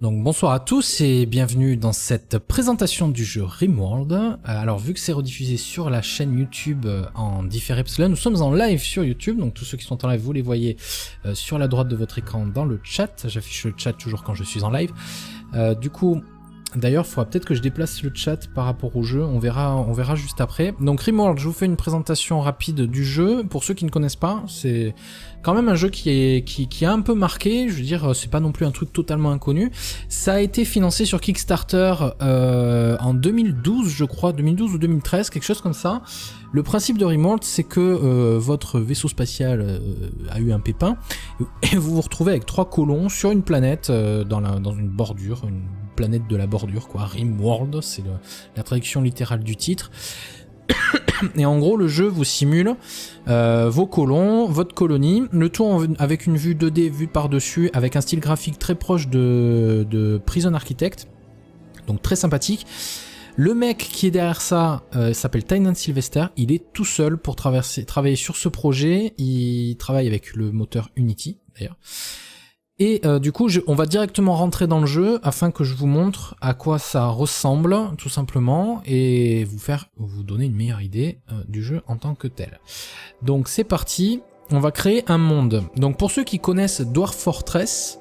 Donc bonsoir à tous et bienvenue dans cette présentation du jeu RimWorld. Alors vu que c'est rediffusé sur la chaîne YouTube en différé, parce que là nous sommes en live sur YouTube, donc tous ceux qui sont en live vous les voyez sur la droite de votre écran dans le chat. J'affiche le chat toujours quand je suis en live. Du coup, d'ailleurs il faudra peut-être que je déplace le chat par rapport au jeu, on verra juste après. Donc RimWorld, je vous fais une présentation rapide du jeu. Pour ceux qui ne connaissent pas, c'est quand même un jeu qui a un peu marqué, je veux dire, c'est pas non plus un truc totalement inconnu. Ça a été financé sur Kickstarter en 2012, je crois, 2012 ou 2013, quelque chose comme ça. Le principe de RimWorld, c'est que votre vaisseau spatial a eu un pépin, et vous vous retrouvez avec 3 colons sur une planète, dans une bordure, une planète de la bordure, quoi. RimWorld, c'est la traduction littérale du titre. Et en gros le jeu vous simule vos colons, votre colonie, le tout avec une vue 2D vue par-dessus, avec un style graphique très proche de Prison Architect, donc très sympathique. Le mec qui est derrière ça s'appelle Tynan Sylvester, il est tout seul pour travailler sur ce projet, il travaille avec le moteur Unity d'ailleurs. Et du coup, on va directement rentrer dans le jeu afin que je vous montre à quoi ça ressemble, tout simplement, et vous donner une meilleure idée du jeu en tant que tel. Donc c'est parti, on va créer un monde. Donc pour ceux qui connaissent Dwarf Fortress,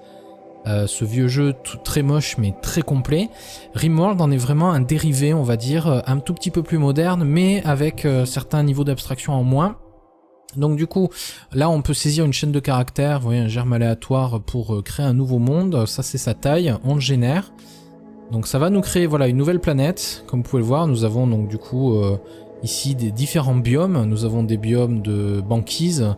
ce vieux jeu très moche mais très complet, RimWorld en est vraiment un dérivé, on va dire, un tout petit peu plus moderne, mais avec certains niveaux d'abstraction en moins. Donc du coup, là on peut saisir une chaîne de caractères, vous voyez, un germe aléatoire pour créer un nouveau monde, ça c'est sa taille, on le génère. Donc ça va nous créer voilà une nouvelle planète, comme vous pouvez le voir, nous avons donc du coup ici des différents biomes, nous avons des biomes de banquise,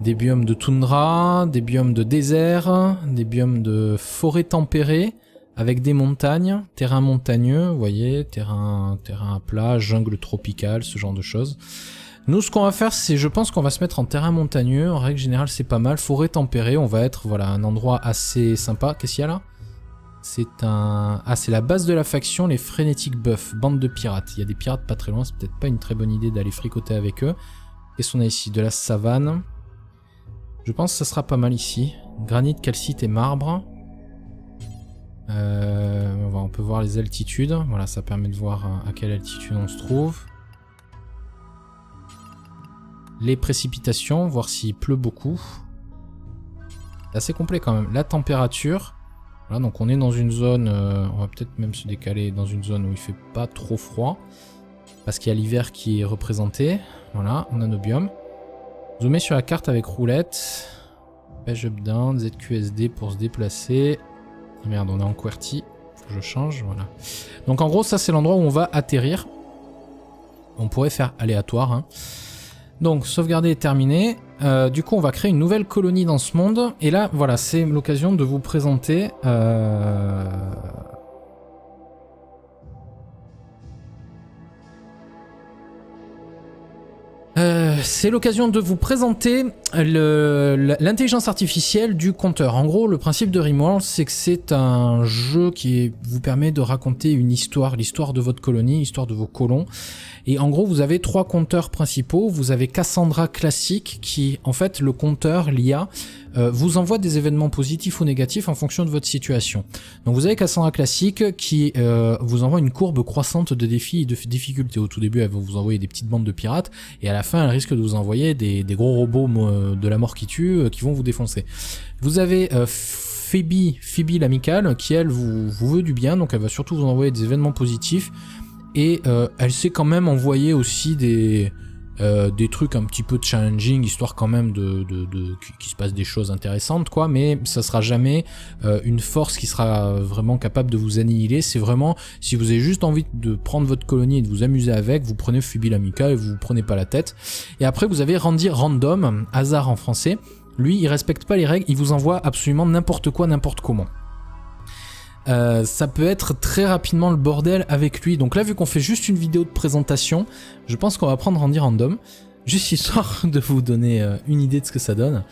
des biomes de toundra, des biomes de désert, des biomes de forêt tempérée, avec des montagnes, terrain montagneux, vous voyez, terrain plat, jungle tropicale, ce genre de choses. Nous, ce qu'on va faire, c'est, je pense qu'on va se mettre en terrain montagneux. En règle générale, c'est pas mal. Forêt tempérée, on va être, voilà, un endroit assez sympa. Qu'est-ce qu'il y a là? C'est c'est la base de la faction, les Frenetic Buffs, bande de pirates. Il y a des pirates pas très loin, c'est peut-être pas une très bonne idée d'aller fricoter avec eux. Qu'est-ce qu'on a ici? De la savane. Je pense que ça sera pas mal ici. Granit, calcite et marbre. On peut voir les altitudes. Voilà, ça permet de voir à quelle altitude on se trouve. Les précipitations, voir s'il pleut beaucoup. C'est assez complet quand même. La température. Voilà, donc on est dans une zone, on va peut-être même se décaler dans une zone où il fait pas trop froid. Parce qu'il y a l'hiver qui est représenté. Voilà, on a nos biomes. Zoomer sur la carte avec roulette. Page up down, ZQSD pour se déplacer. Oh merde, on est en QWERTY. Faut que je change, voilà. Donc en gros, ça c'est l'endroit où on va atterrir. On pourrait faire aléatoire, hein. Donc sauvegarder est terminé, du coup on va créer une nouvelle colonie dans ce monde, et là voilà c'est l'occasion de vous présenter l'intelligence artificielle du compteur. En gros, le principe de RimWorld, c'est que c'est un jeu qui vous permet de raconter une histoire, l'histoire de votre colonie, l'histoire de vos colons. Et en gros, vous avez 3 compteurs principaux. Vous avez Cassandra classique qui, en fait, le compteur, l'IA, vous envoie des événements positifs ou négatifs en fonction de votre situation. Donc vous avez Cassandra classique qui vous envoie une courbe croissante de défis et de difficultés. Au tout début, elle va vous envoyer des petites bandes de pirates, et à la fin, elle risque de vous envoyer des gros robots de la mort qui tue, qui vont vous défoncer. Vous avez Phoebe l'amicale, qui elle vous veut du bien, donc elle va surtout vous envoyer des événements positifs, et elle sait quand même envoyer aussi des trucs un petit peu challenging, histoire quand même qu'il se passe des choses intéressantes, quoi, mais ça sera jamais une force qui sera vraiment capable de vous annihiler. C'est vraiment, si vous avez juste envie de prendre votre colonie et de vous amuser avec, vous prenez Phoebe l'amica et vous vous prenez pas la tête. Et après vous avez Randy Random, hasard en français. Lui, il respecte pas les règles, il vous envoie absolument n'importe quoi, n'importe comment. Ça peut être très rapidement le bordel avec lui. Donc là, vu qu'on fait juste une vidéo de présentation, je pense qu'on va prendre Randy Random, juste histoire de vous donner une idée de ce que ça donne.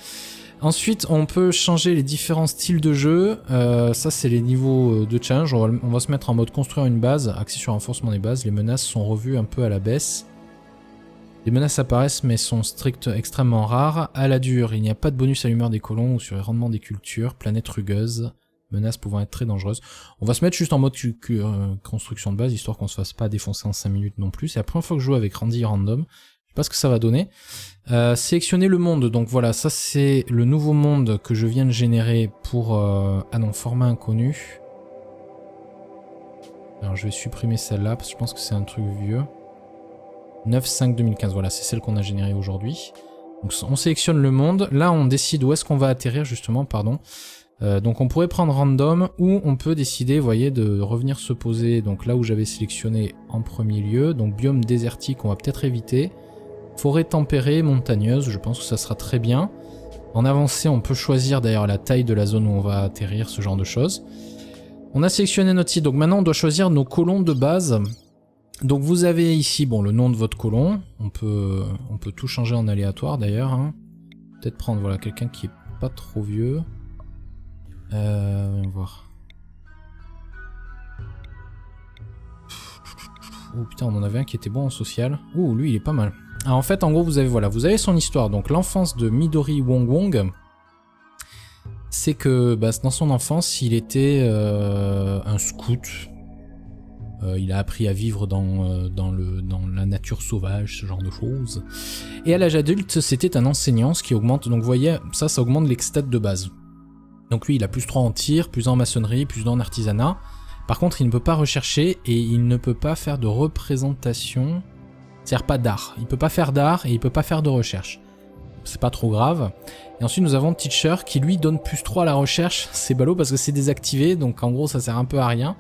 Ensuite, on peut changer les différents styles de jeu. Ça, c'est les niveaux de challenge. On va se mettre en mode construire une base, axé sur renforcement des bases. Les menaces sont revues un peu à la baisse. Les menaces apparaissent mais sont extrêmement rares. À la dure, il n'y a pas de bonus à l'humeur des colons ou sur les rendements des cultures. Planète rugueuse. Menace pouvant être très dangereuse. On va se mettre juste en mode construction de base, histoire qu'on se fasse pas défoncer en 5 minutes non plus. C'est la première fois que je joue avec Randy Random. Je sais pas ce que ça va donner. Sélectionner le monde. Donc voilà, ça c'est le nouveau monde que je viens de générer pour... Ah non, format inconnu. Alors je vais supprimer celle-là, parce que je pense que c'est un truc vieux. 9.5.2015, voilà, c'est celle qu'on a générée aujourd'hui. Donc on sélectionne le monde. Là, on décide où est-ce qu'on va atterrir, justement, pardon. Donc on pourrait prendre random ou on peut décider, vous voyez, de revenir se poser donc là où j'avais sélectionné en premier lieu. Donc biome désertique, on va peut-être éviter. Forêt tempérée, montagneuse, je pense que ça sera très bien. En avancée, on peut choisir d'ailleurs la taille de la zone où on va atterrir, ce genre de choses. On a sélectionné notre site, donc maintenant on doit choisir nos colons de base. Donc vous avez ici bon, le nom de votre colon, on peut tout changer en aléatoire d'ailleurs. Hein. Peut-être prendre voilà, quelqu'un qui est pas trop vieux. Voyons voir. Oh putain, on en avait un qui était bon en social. Ouh, lui il est pas mal. Alors en fait, en gros, vous avez son histoire. Donc l'enfance de Midori Wong Wong, c'est que dans son enfance, il était un scout. Il a appris à vivre dans la nature sauvage, ce genre de choses. Et à l'âge adulte, c'était un enseignant, ce qui augmente. Donc vous voyez, ça augmente les stats de base. Donc lui, il a plus 3 en tir, plus 1 en maçonnerie, plus 2 en artisanat. Par contre, il ne peut pas rechercher et il ne peut pas faire de représentation. C'est-à-dire pas d'art. Il peut pas faire d'art et il peut pas faire de recherche. C'est pas trop grave. Et ensuite, nous avons Teacher qui lui donne plus 3 à la recherche. C'est ballot parce que c'est désactivé, donc en gros, ça sert un peu à rien.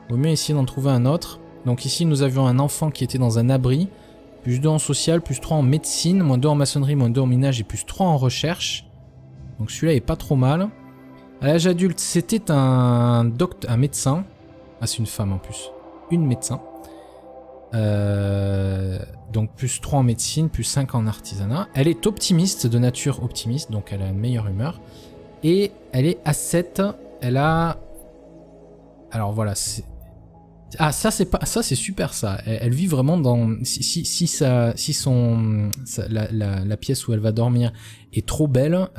Il vaut mieux essayer d'en trouver un autre. Donc ici, nous avions un enfant qui était dans un abri. Plus 2 en social, plus 3 en médecine, moins 2 en maçonnerie, moins 2 en minage et plus 3 en recherche. Donc celui-là est pas trop mal. À l'âge adulte, c'était un médecin. Ah, c'est une femme en plus. Une médecin. Donc plus 3 en médecine, plus 5 en artisanat. Elle est optimiste, de nature optimiste, donc elle a une meilleure humeur. Et elle est A7. Elle a... Alors voilà, c'est... Ah, ça c'est super ça. Elle vit vraiment dans... La pièce où elle va dormir est trop belle,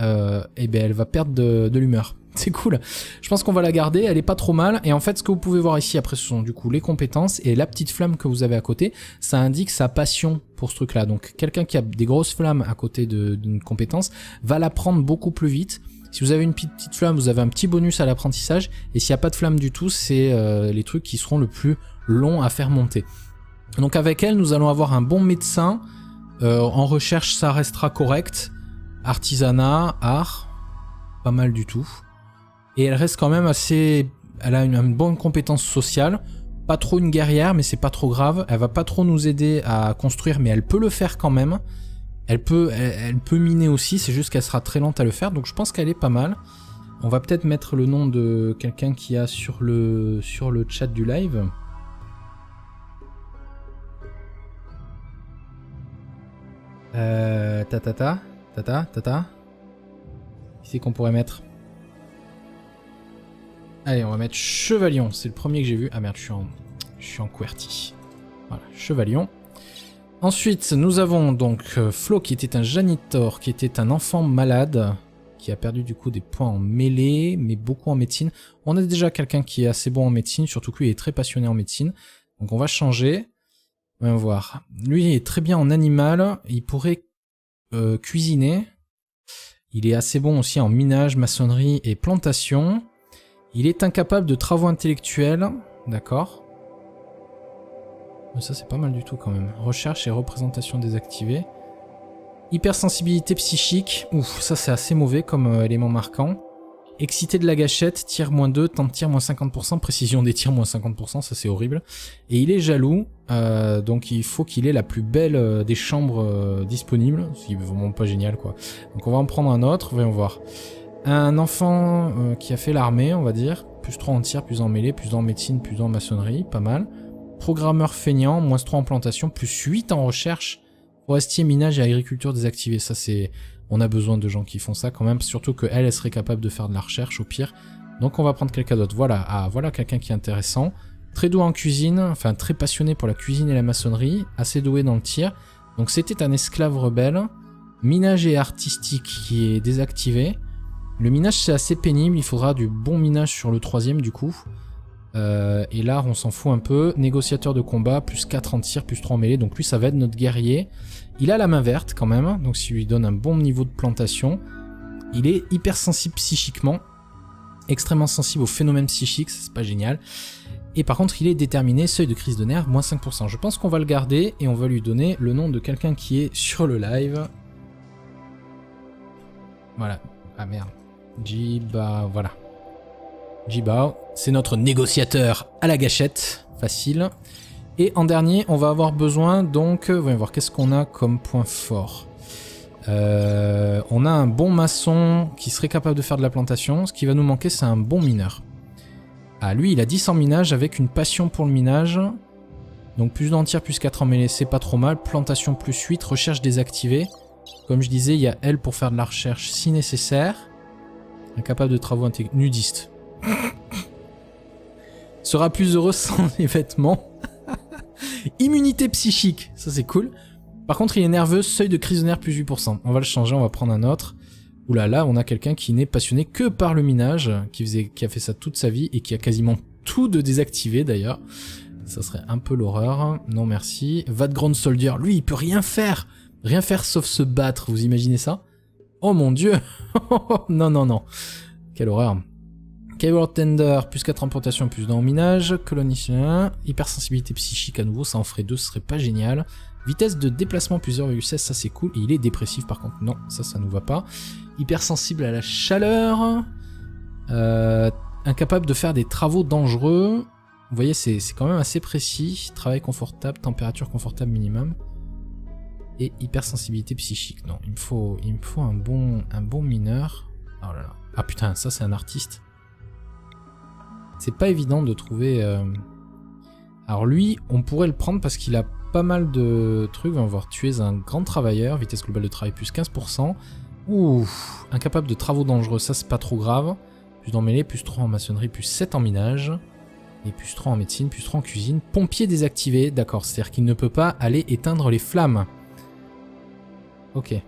et ben elle va perdre de l'humeur. C'est cool. Je pense qu'on va la garder, elle est pas trop mal. Et en fait, ce que vous pouvez voir ici, après, ce sont du coup les compétences. Et la petite flamme que vous avez à côté, ça indique sa passion pour ce truc-là. Donc, quelqu'un qui a des grosses flammes à côté d'une compétence va la prendre beaucoup plus vite. Si vous avez une petite flamme, vous avez un petit bonus à l'apprentissage. Et s'il n'y a pas de flamme du tout, c'est les trucs qui seront le plus longs à faire monter. Donc, avec elle, nous allons avoir un bon médecin. En recherche, ça restera correct. Artisanat, art, pas mal du tout. Et elle reste quand même assez... Elle a une bonne compétence sociale. Pas trop une guerrière, mais c'est pas trop grave. Elle va pas trop nous aider à construire, mais elle peut le faire quand même. Elle peut miner aussi, c'est juste qu'elle sera très lente à le faire. Donc je pense qu'elle est pas mal. On va peut-être mettre le nom de quelqu'un qui a sur le chat du live. Tata. Qui c'est qu'on pourrait mettre? Allez, on va mettre Chevalion, c'est le premier que j'ai vu. Ah merde, je suis en QWERTY. Voilà, Chevalion. Ensuite, nous avons donc Flo qui était un janitor, qui était un enfant malade, qui a perdu du coup des points en mêlée, mais beaucoup en médecine. On a déjà quelqu'un qui est assez bon en médecine, surtout que lui est très passionné en médecine. Donc on va changer. On va voir. Lui il est très bien en animal, il pourrait cuisiner. Il est assez bon aussi en minage, maçonnerie et plantation. Il est incapable de travaux intellectuels, d'accord. Ça c'est pas mal du tout quand même. Recherche et représentation désactivée. Hypersensibilité psychique, ouf, ça c'est assez mauvais comme élément marquant. Excité de la gâchette, tir -2, temps de tir -50%, précision des tirs -50%, ça c'est horrible. Et il est jaloux, donc il faut qu'il ait la plus belle des chambres disponibles. C'est vraiment pas génial quoi. Donc on va en prendre un autre, voyons voir. Un enfant qui a fait l'armée, on va dire. Plus 3 en tir, plus en mêlée, plus en médecine, plus en maçonnerie, pas mal. Programmeur feignant, -3 en plantation, plus 8 en recherche. Forestier, minage et agriculture désactivée. Ça c'est... On a besoin de gens qui font ça quand même, surtout qu'elle serait capable de faire de la recherche au pire. Donc on va prendre quelqu'un d'autre. Voilà, voilà quelqu'un qui est intéressant. Très doué en cuisine, enfin très passionné pour la cuisine et la maçonnerie, assez doué dans le tir. Donc c'était un esclave rebelle. Minage et artistique qui est désactivé. Le minage c'est assez pénible, il faudra du bon minage sur le 3e du coup. Et là on s'en fout un peu. Négociateur de combat, plus 4 en tir, plus 3 en mêlée, donc lui ça va être notre guerrier. Il a la main verte quand même, donc s'il lui donne un bon niveau de plantation. Il est hypersensible psychiquement, extrêmement sensible aux phénomènes psychiques, c'est pas génial. Et par contre il est déterminé, seuil de crise de nerfs, moins 5%. Je pense qu'on va le garder et on va lui donner le nom de quelqu'un qui est sur le live. Voilà, ah merde. Jibao, voilà. Jibao, c'est notre négociateur à la gâchette, facile. Et en dernier, on va avoir besoin donc, voyons voir, qu'est-ce qu'on a comme point fort. On a un bon maçon qui serait capable de faire de la plantation. Ce qui va nous manquer, c'est un bon mineur. Ah, lui, il a 10 en minage avec une passion pour le minage. Donc plus d'en tir, plus 4 en mêlée, c'est pas trop mal. Plantation plus 8, recherche désactivée. Comme je disais, il y a elle pour faire de la recherche si nécessaire. Incapable de travaux intégrés. Nudiste. Sera plus heureux sans les vêtements. Immunité psychique, ça c'est cool. Par contre il est nerveux, seuil de crise de nerfs plus 8%. On va le changer, on va prendre un autre. Oula là, on a quelqu'un qui n'est passionné que par le minage, qui a fait ça toute sa vie et qui a quasiment tout de désactivé d'ailleurs. Ça serait un peu l'horreur. Non merci. Vadground Soldier, lui il peut rien faire. Rien faire sauf se battre, vous imaginez ça? Oh mon dieu. Non non non. Quelle horreur. Cable Tender, plus 4 en plantation, plus 2 en minage. Colonicien, hypersensibilité psychique à nouveau, ça en ferait 2, ce serait pas génial. Vitesse de déplacement plus 0,16, ça c'est cool. Et il est dépressif par contre, non, ça nous va pas. Hypersensible à la chaleur. Incapable de faire des travaux dangereux. Vous voyez, c'est quand même assez précis. Travail confortable, température confortable minimum. Et hypersensibilité psychique. Non, il me faut un bon mineur. Oh là là. Ah putain, ça c'est un artiste. C'est pas évident de trouver... Alors lui, on pourrait le prendre parce qu'il a pas mal de trucs. On va voir, tu es un grand travailleur, vitesse globale de travail plus 15%. Ouh, incapable de travaux dangereux, ça c'est pas trop grave. Plus d'en mêlée, plus 3 en maçonnerie, plus 7 en minage. Et plus 3 en médecine, plus 3 en cuisine. Pompier désactivé, d'accord, c'est-à-dire qu'il ne peut pas aller éteindre les flammes. Ok.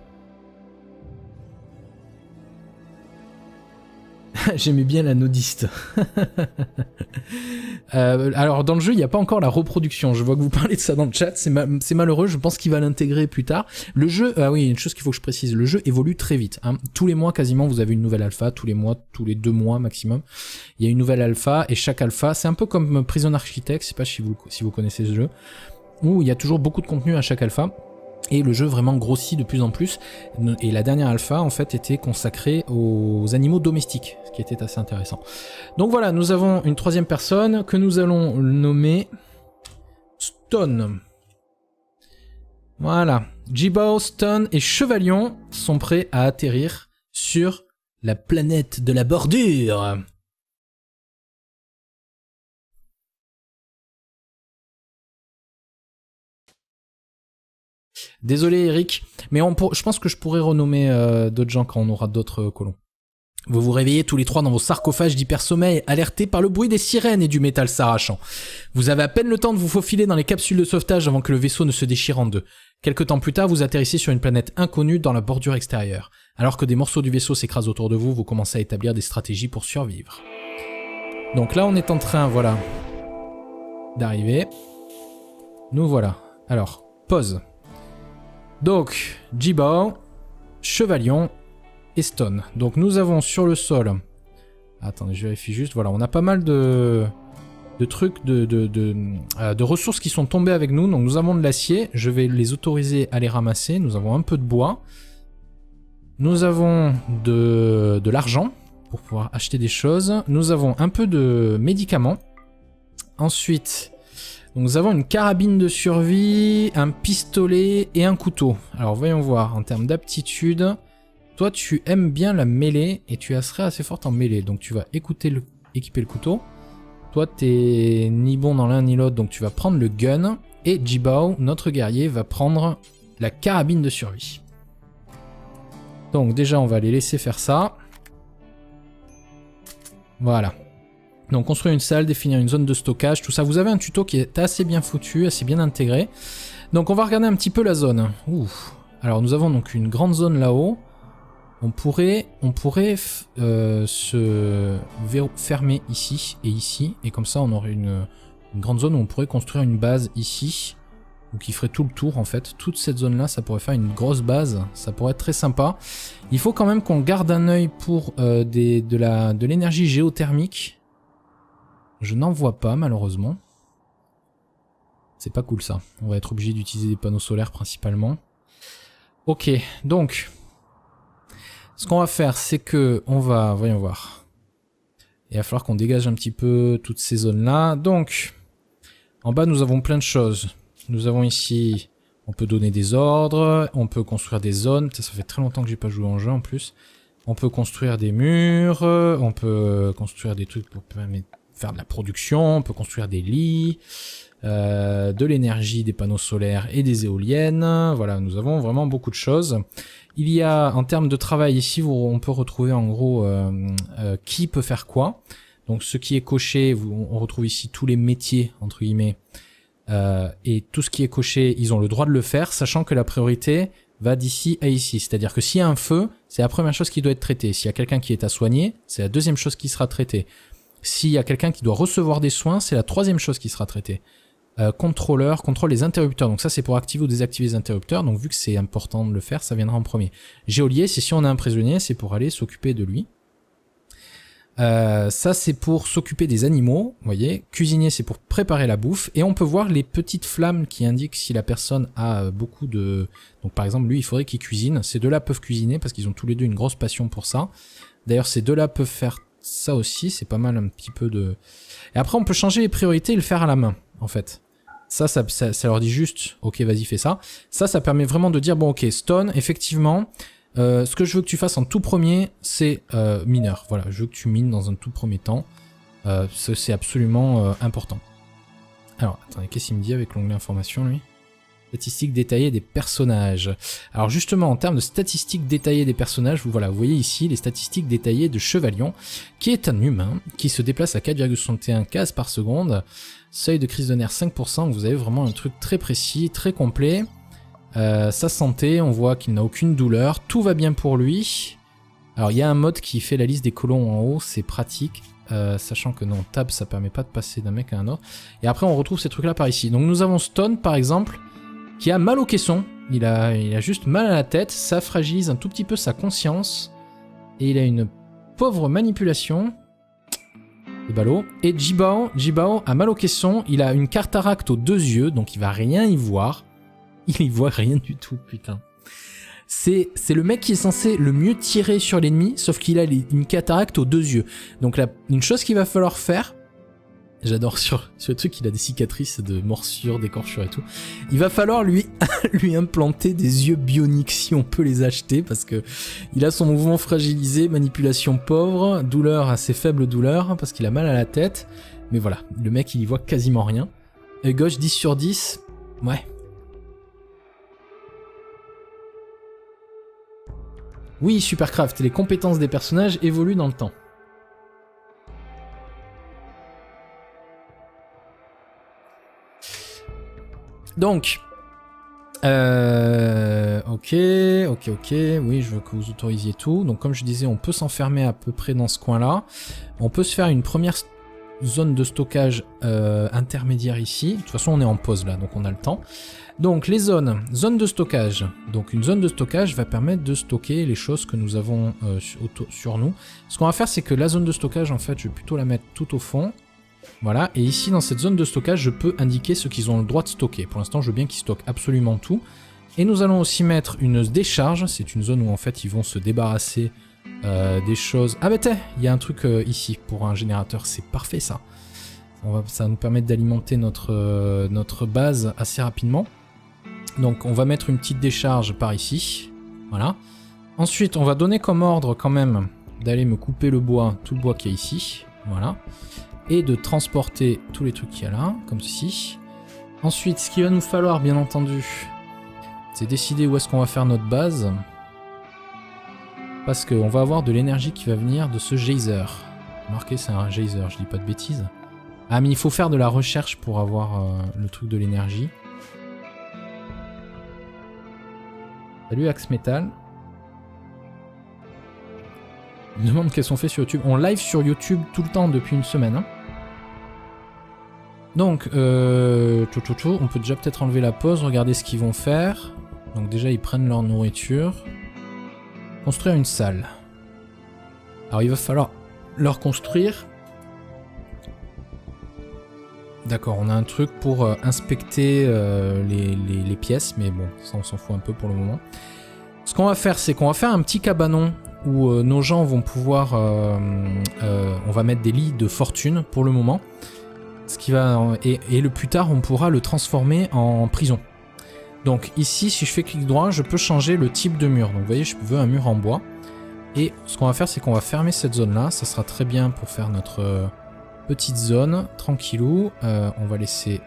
J'aimais bien la nudiste. Alors dans le jeu il n'y a pas encore la reproduction, je vois que vous parlez de ça dans le chat, c'est malheureux, je pense qu'il va l'intégrer plus tard. Le jeu, ah oui, une chose qu'il faut que je précise, le jeu évolue très vite, hein. Tous les mois quasiment vous avez une nouvelle alpha, tous les mois, tous les 2 mois maximum, il y a une nouvelle alpha, et chaque alpha, c'est un peu comme Prison Architect, je sais pas si vous connaissez ce jeu, où il y a toujours beaucoup de contenu à chaque alpha. Et le jeu vraiment grossit de plus en plus. Et la dernière alpha, en fait, était consacrée aux animaux domestiques, ce qui était assez intéressant. Donc voilà, nous avons une 3e personne que nous allons nommer Stone. Voilà. Jibao, Stone et Chevalion sont prêts à atterrir sur la planète de la bordure. Désolé Eric, mais je pense que je pourrais renommer d'autres gens quand on aura d'autres colons. Vous vous réveillez tous les 3 dans vos sarcophages d'hypersommeil, alertés par le bruit des sirènes et du métal s'arrachant. Vous avez à peine le temps de vous faufiler dans les capsules de sauvetage avant que le vaisseau ne se déchire en deux. Quelque temps plus tard, vous atterrissez sur une planète inconnue dans la bordure extérieure. Alors que des morceaux du vaisseau s'écrasent autour de vous, vous commencez à établir des stratégies pour survivre. Donc là, on est en train, voilà, d'arriver. Nous voilà. Alors, pause. Donc, Jibao, Chevalion et Stone. Donc nous avons sur le sol... Attendez, je vérifie juste. Voilà, on a pas mal de trucs, de ressources qui sont tombées avec nous. Donc nous avons de l'acier. Je vais les autoriser à les ramasser. Nous avons un peu de bois. Nous avons de l'argent pour pouvoir acheter des choses. Nous avons un peu de médicaments. Ensuite... Donc nous avons une carabine de survie, un pistolet et un couteau. Alors voyons voir, en termes d'aptitude, toi tu aimes bien la mêlée et tu serais assez forte en mêlée. Donc tu vas équiper le couteau. Toi t'es ni bon dans l'un ni l'autre, donc tu vas prendre le gun. Et Jibao, notre guerrier, va prendre la carabine de survie. Donc déjà on va les laisser faire ça. Voilà. Donc construire une salle, définir une zone de stockage, tout ça. Vous avez un tuto qui est assez bien foutu, assez bien intégré. Donc on va regarder un petit peu la zone. Ouh. Alors nous avons donc une grande zone là-haut. fermer ici, et comme ça on aurait une grande zone où on pourrait construire une base ici, ou qui ferait tout le tour en fait. Toute cette zone là, ça pourrait faire une grosse base, ça pourrait être très sympa. Il faut quand même qu'on garde un œil pour de l'énergie géothermique. Je n'en vois pas malheureusement. C'est pas cool ça. On va être obligé d'utiliser des panneaux solaires principalement. Ok, donc ce qu'on va faire, c'est que on va, voyons voir. Il va falloir qu'on dégage un petit peu toutes ces zones-là. Donc, en bas, nous avons plein de choses. Nous avons ici, on peut donner des ordres, on peut construire des zones. Ça fait très longtemps que j'ai pas joué en jeu en plus. On peut construire des murs, on peut construire des trucs pour faire de la production, on peut construire des lits, de l'énergie, des panneaux solaires et des éoliennes. Voilà, nous avons vraiment beaucoup de choses. Il y a, en termes de travail ici, on peut retrouver en gros qui peut faire quoi. Donc ce qui est coché, on retrouve ici tous les métiers, entre guillemets. Et tout ce qui est coché, ils ont le droit de le faire, sachant que la priorité va d'ici à ici. C'est-à-dire que s'il y a un feu, c'est la première chose qui doit être traitée. S'il y a quelqu'un qui est à soigner, c'est la deuxième chose qui sera traitée. S'il y a quelqu'un qui doit recevoir des soins, c'est la troisième chose qui sera traitée. Contrôleur, contrôle les interrupteurs. Donc ça c'est pour activer ou désactiver les interrupteurs. Donc vu que c'est important de le faire, ça viendra en premier. Geôlier, c'est si on a un prisonnier, c'est pour aller s'occuper de lui. Ça c'est pour s'occuper des animaux, vous voyez. Cuisinier, c'est pour préparer la bouffe. Et on peut voir les petites flammes qui indiquent si la personne a beaucoup de... Donc par exemple lui il faudrait qu'il cuisine. Ces deux-là peuvent cuisiner parce qu'ils ont tous les deux une grosse passion pour ça. D'ailleurs ces deux-là peuvent faire ça aussi, c'est pas mal un petit peu de... Et après on peut changer les priorités et le faire à la main en fait. Ça leur dit juste, ok vas-y fais ça. Ça permet vraiment de dire, bon ok, Stone, effectivement, ce que je veux que tu fasses en tout premier, c'est mineur. Voilà, je veux que tu mines dans un tout premier temps. C'est absolument important. Alors, attendez, qu'est-ce qu'il me dit avec l'onglet information, lui? Statistiques détaillées des personnages. Alors justement, en termes de statistiques détaillées des personnages, vous voyez ici les statistiques détaillées de Chevalion, qui est un humain, qui se déplace à 4,61 cases par seconde. Seuil de crise de nerfs 5%, vous avez vraiment un truc très précis, très complet. Sa santé, on voit qu'il n'a aucune douleur, tout va bien pour lui. Alors il y a un mode qui fait la liste des colons en haut, c'est pratique. Sachant que non, tab ça permet pas de passer d'un mec à un autre. Et après on retrouve ces trucs là par ici. Donc nous avons Stone par exemple, qui a mal au caisson. Il a juste mal à la tête, ça fragilise un tout petit peu sa conscience. Et il a une pauvre manipulation. C'est ballot. Et Jibao a mal au caisson, il a une cataracte aux deux yeux, donc il va rien y voir. Il y voit rien du tout, putain. C'est le mec qui est censé le mieux tirer sur l'ennemi, sauf qu'il a une cataracte aux deux yeux. Donc là, une chose qu'il va falloir faire, j'adore sur le truc, il a des cicatrices de morsures, d'écorchures et tout. Il va falloir lui implanter des yeux bioniques si on peut les acheter, parce que il a son mouvement fragilisé, manipulation pauvre, douleur, assez faible douleur, parce qu'il a mal à la tête. Mais voilà, le mec il y voit quasiment rien. Œil gauche 10 sur 10, ouais. Oui, Supercraft, les compétences des personnages évoluent dans le temps. Donc, ok, oui, je veux que vous autorisiez tout. Donc comme je disais, on peut s'enfermer à peu près dans ce coin-là. On peut se faire une première zone de stockage intermédiaire ici. De toute façon, on est en pause là, donc on a le temps. Donc les zones de stockage. Donc une zone de stockage va permettre de stocker les choses que nous avons sur nous. Ce qu'on va faire, c'est que la zone de stockage, en fait, je vais plutôt la mettre tout au fond. Voilà, et ici dans cette zone de stockage, je peux indiquer ce qu'ils ont le droit de stocker. Pour l'instant, je veux bien qu'ils stockent absolument tout. Et nous allons aussi mettre une décharge, c'est une zone où en fait ils vont se débarrasser des choses... Ah bah t'es, il y a un truc ici pour un générateur, c'est parfait ça. Ça va nous permettre d'alimenter notre base assez rapidement. Donc on va mettre une petite décharge par ici, voilà. Ensuite on va donner comme ordre quand même d'aller me couper le bois, tout le bois qui est ici, voilà. Et de transporter tous les trucs qu'il y a là, comme ceci. Ensuite, ce qu'il va nous falloir, bien entendu, c'est décider où est-ce qu'on va faire notre base. Parce qu'on va avoir de l'énergie qui va venir de ce geyser. Remarquez, c'est un geyser, je dis pas de bêtises. Ah, mais il faut faire de la recherche pour avoir le truc de l'énergie. Salut Axe Metal. Ils me demandent qu'elles sont faites sur YouTube. On live sur YouTube tout le temps depuis une semaine. Hein. Donc, on peut déjà peut-être enlever la pause, regarder ce qu'ils vont faire. Donc déjà, ils prennent leur nourriture. Construire une salle. Alors, il va falloir leur construire. D'accord, on a un truc pour inspecter les pièces, mais bon, ça on s'en fout un peu pour le moment. Ce qu'on va faire, c'est qu'on va faire un petit cabanon où nos gens vont pouvoir... on va mettre des lits de fortune pour le moment. Ce qui va, et le plus tard, on pourra le transformer en prison. Donc ici, si je fais clic droit, je peux changer le type de mur. Donc vous voyez, je veux un mur en bois. Et ce qu'on va faire, c'est qu'on va fermer cette zone-là. Ça sera très bien pour faire notre petite zone, tranquillou. On va laisser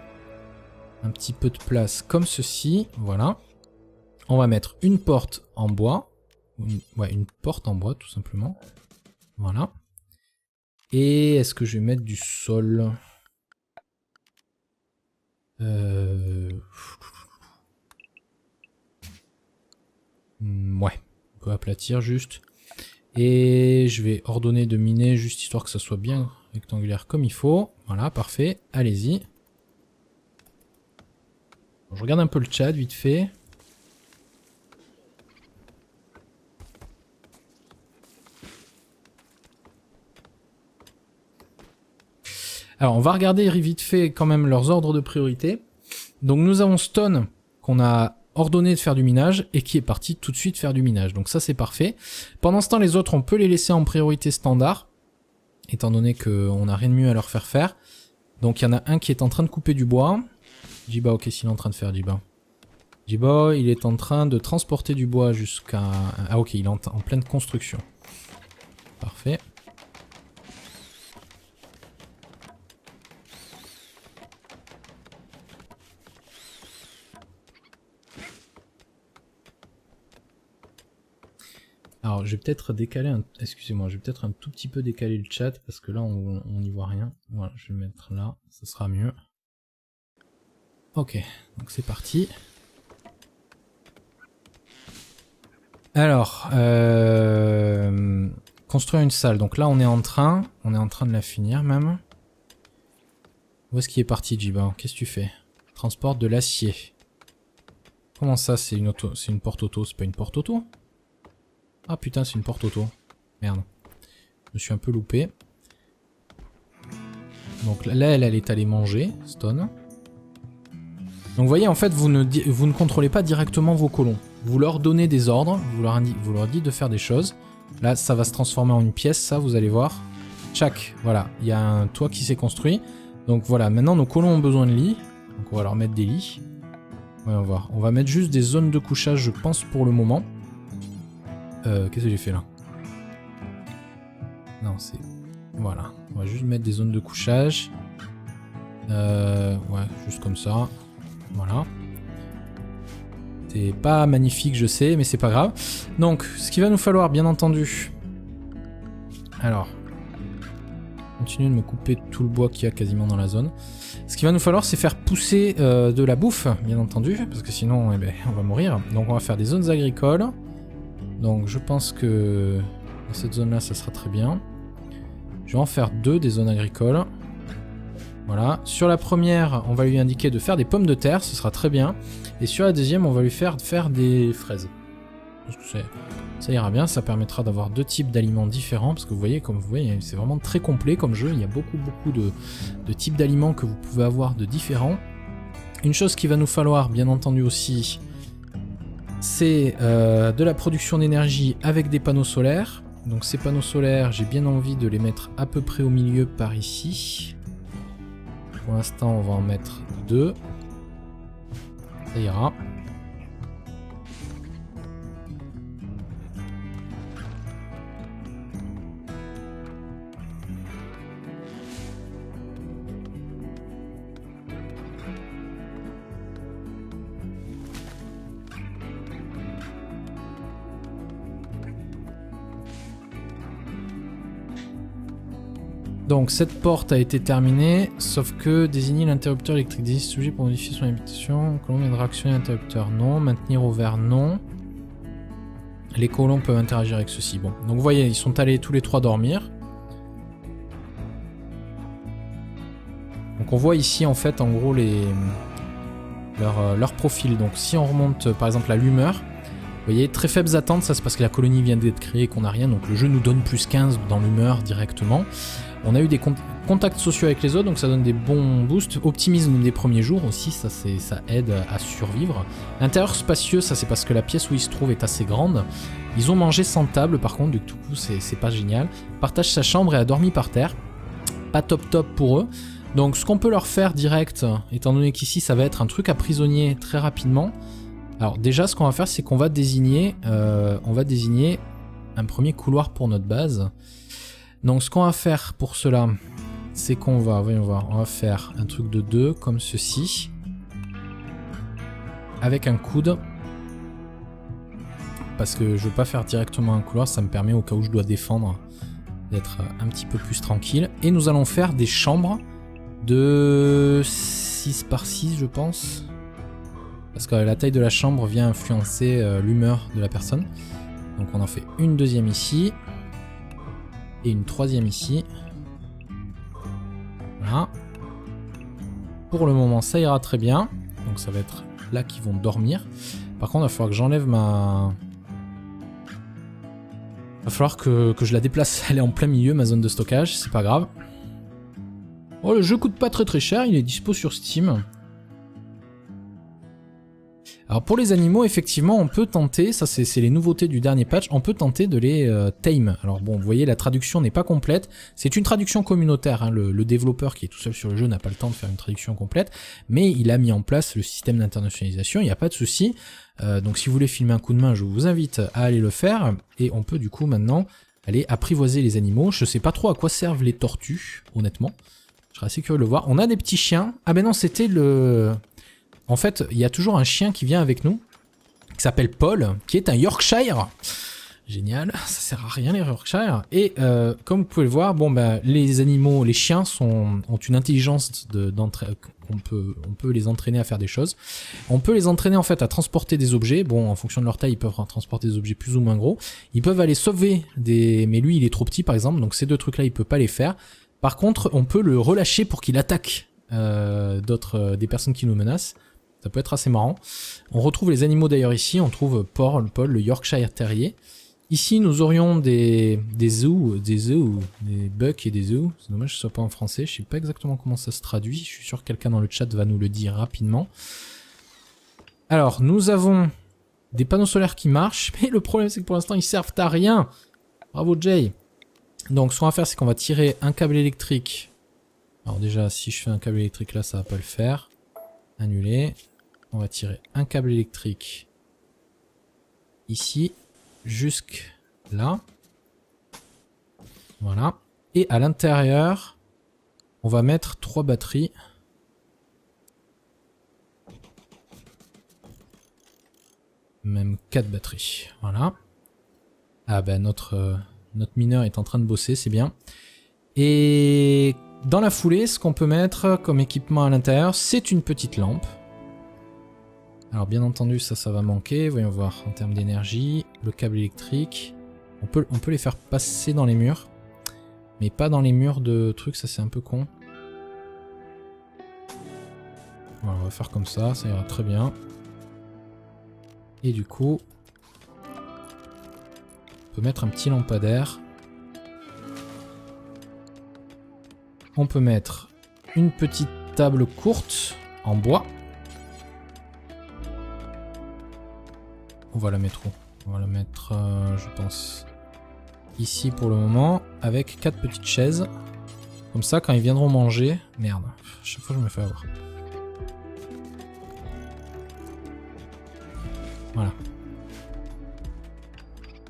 un petit peu de place comme ceci. Voilà. On va mettre une porte en bois. Une porte en bois, tout simplement. Voilà. Et est-ce que je vais mettre du sol ? Ouais, on peut aplatir juste. Et je vais ordonner de miner juste histoire que ça soit bien rectangulaire comme il faut. Voilà, parfait. Allez-y. Bon, je regarde un peu le chat vite fait. Alors, on va regarder vite fait quand même leurs ordres de priorité. Donc, nous avons Stone, qu'on a ordonné de faire du minage, et qui est parti tout de suite faire du minage. Donc ça, c'est parfait. Pendant ce temps, les autres, on peut les laisser en priorité standard, étant donné qu'on n'a rien de mieux à leur faire faire. Donc, il y en a un qui est en train de couper du bois. Jiba, ok, qu'est-ce qu'il est en train de faire, Jiba? Jiba, il est en train de transporter du bois jusqu'à... Ah, ok, il est en pleine construction. Parfait. Alors, je vais peut-être décaler excusez-moi, je vais peut-être un tout petit peu décaler le chat parce que là, on n'y voit rien. Voilà, je vais le mettre là, ça sera mieux. Ok, donc c'est parti. Alors, construire une salle. Donc là, on est en train de la finir même. Où est-ce qu'il est parti, Jiba? Qu'est-ce que tu fais? Transporte de l'acier. Comment ça, c'est une porte auto? C'est pas une porte auto? Ah putain, c'est une porte auto. Merde. Je me suis un peu loupé. Donc là, elle est allée manger, Stone. Donc vous voyez, en fait, vous ne contrôlez pas directement vos colons. Vous leur donnez des ordres, vous leur dites de faire des choses. Là, ça va se transformer en une pièce, ça, vous allez voir. Tchac, voilà, il y a un toit qui s'est construit. Donc voilà, maintenant nos colons ont besoin de lits. Donc on va leur mettre des lits. Ouais, on va voir. On va mettre juste des zones de couchage, je pense, pour le moment. Qu'est-ce que j'ai fait là? Non, c'est... Voilà. On va juste mettre des zones de couchage. Ouais, juste comme ça. Voilà. C'est pas magnifique, je sais, mais c'est pas grave. Donc, ce qu'il va nous falloir, bien entendu... Alors... Continuer de me couper tout le bois qu'il y a quasiment dans la zone. Ce qu'il va nous falloir, c'est faire pousser de la bouffe, bien entendu, parce que sinon, eh ben, on va mourir. Donc on va faire des zones agricoles. Donc je pense que dans cette zone-là, ça sera très bien. Je vais en faire 2 des zones agricoles. Voilà. Sur la première, on va lui indiquer de faire des pommes de terre, ce sera très bien. Et sur la deuxième, on va lui faire des fraises. Ça ira bien, ça permettra d'avoir 2 types d'aliments différents, parce que vous voyez, comme vous voyez, c'est vraiment très complet comme jeu, il y a beaucoup de types d'aliments que vous pouvez avoir de différents. Une chose qu'il va nous falloir, bien entendu aussi, c'est de la production d'énergie avec des panneaux solaires. Donc ces panneaux solaires, j'ai bien envie de les mettre à peu près au milieu par ici. Pour l'instant, on va en mettre 2. Ça ira. Donc cette porte a été terminée, sauf que désigner l'interrupteur électrique désigne sujet pour modifier son habitation. Colon viendra actionner l'interrupteur, non. Maintenir ouvert, non. Les colons peuvent interagir avec ceux-ci. Bon, donc vous voyez, ils sont allés tous les 3 dormir. Donc on voit ici en fait en gros leur profil. Donc si on remonte par exemple à l'humeur, vous voyez, très faibles attentes, ça c'est parce que la colonie vient d'être créée et qu'on n'a rien, donc le jeu nous donne plus 15 dans l'humeur directement. On a eu des contacts sociaux avec les autres, donc ça donne des bons boosts. Optimisme des premiers jours aussi, ça aide à survivre. L'intérieur spacieux, ça c'est parce que la pièce où ils se trouvent est assez grande. Ils ont mangé sans table par contre, du coup c'est pas génial. Partage sa chambre et a dormi par terre. Pas top pour eux. Donc ce qu'on peut leur faire direct, étant donné qu'ici ça va être un truc à prisonnier très rapidement. Alors déjà ce qu'on va faire c'est qu'on va désigner un premier couloir pour notre base. Donc ce qu'on va faire pour cela, c'est qu'on va, voyons voir, on va faire un truc de 2 comme ceci. Avec un coude. Parce que je veux pas faire directement un couloir, ça me permet au cas où je dois défendre d'être un petit peu plus tranquille. Et nous allons faire des chambres de 6 par 6 je pense. Parce que la taille de la chambre vient influencer l'humeur de la personne. Donc on en fait une deuxième ici. Et une troisième ici. Voilà. Pour le moment ça ira très bien. Donc ça va être là qu'ils vont dormir. Par contre il va falloir que j'enlève ma... Il va falloir que je la déplace. Elle est en plein milieu ma zone de stockage. C'est pas grave. Oh, le jeu coûte pas très cher, il est dispo sur Steam. Alors pour les animaux, effectivement, on peut tenter, ça c'est les nouveautés du dernier patch, on peut tenter de les tame. Alors bon, vous voyez, la traduction n'est pas complète. C'est une traduction communautaire, hein. Le développeur qui est tout seul sur le jeu n'a pas le temps de faire une traduction complète, mais il a mis en place le système d'internationalisation, il n'y a pas de souci. Donc si vous voulez filmer un coup de main, je vous invite à aller le faire. Et on peut du coup maintenant aller apprivoiser les animaux. Je sais pas trop à quoi servent les tortues, honnêtement. Je serais assez curieux de le voir. On a des petits chiens. Ah ben non, c'était le... En fait, il y a toujours un chien qui vient avec nous, qui s'appelle Paul, qui est un Yorkshire. Génial, ça sert à rien les Yorkshire. Et comme vous pouvez le voir, bon ben les animaux, les chiens ont une intelligence on peut les entraîner à faire des choses. On peut les entraîner en fait à transporter des objets. Bon, en fonction de leur taille, ils peuvent transporter des objets plus ou moins gros. Ils peuvent aller sauver des... Mais lui, il est trop petit par exemple, donc ces deux trucs-là, il peut pas les faire. Par contre, on peut le relâcher pour qu'il attaque des personnes qui nous menacent. Ça peut être assez marrant. On retrouve les animaux d'ailleurs ici. On trouve Paul, le Yorkshire Terrier. Ici, nous aurions des bucks et des zoos. C'est dommage que ce soit pas en français. Je sais pas exactement comment ça se traduit. Je suis sûr que quelqu'un dans le chat va nous le dire rapidement. Alors, nous avons des panneaux solaires qui marchent. Mais le problème, c'est que pour l'instant, ils servent à rien. Bravo, Jay. Donc ce qu'on va faire c'est qu'on va tirer un câble électrique. Alors déjà si je fais un câble électrique là ça va pas le faire. Annuler. On va tirer un câble électrique ici jusque là. Voilà. Et à l'intérieur on va mettre 3 batteries. Même 4 batteries. Voilà. Ah ben notre mineur est en train de bosser, c'est bien. Et dans la foulée, ce qu'on peut mettre comme équipement à l'intérieur, c'est une petite lampe. Alors bien entendu, ça va manquer. Voyons voir en termes d'énergie. Le câble électrique. On peut les faire passer dans les murs. Mais pas dans les murs de trucs, ça c'est un peu con. Voilà, on va faire comme ça ira très bien. Et du coup... on peut mettre un petit lampadaire. On peut mettre une petite table courte en bois. On va la mettre où? On va la mettre, je pense, ici pour le moment, avec 4 petites chaises. Comme ça, quand ils viendront manger... Merde, chaque fois je me fais avoir. Voilà.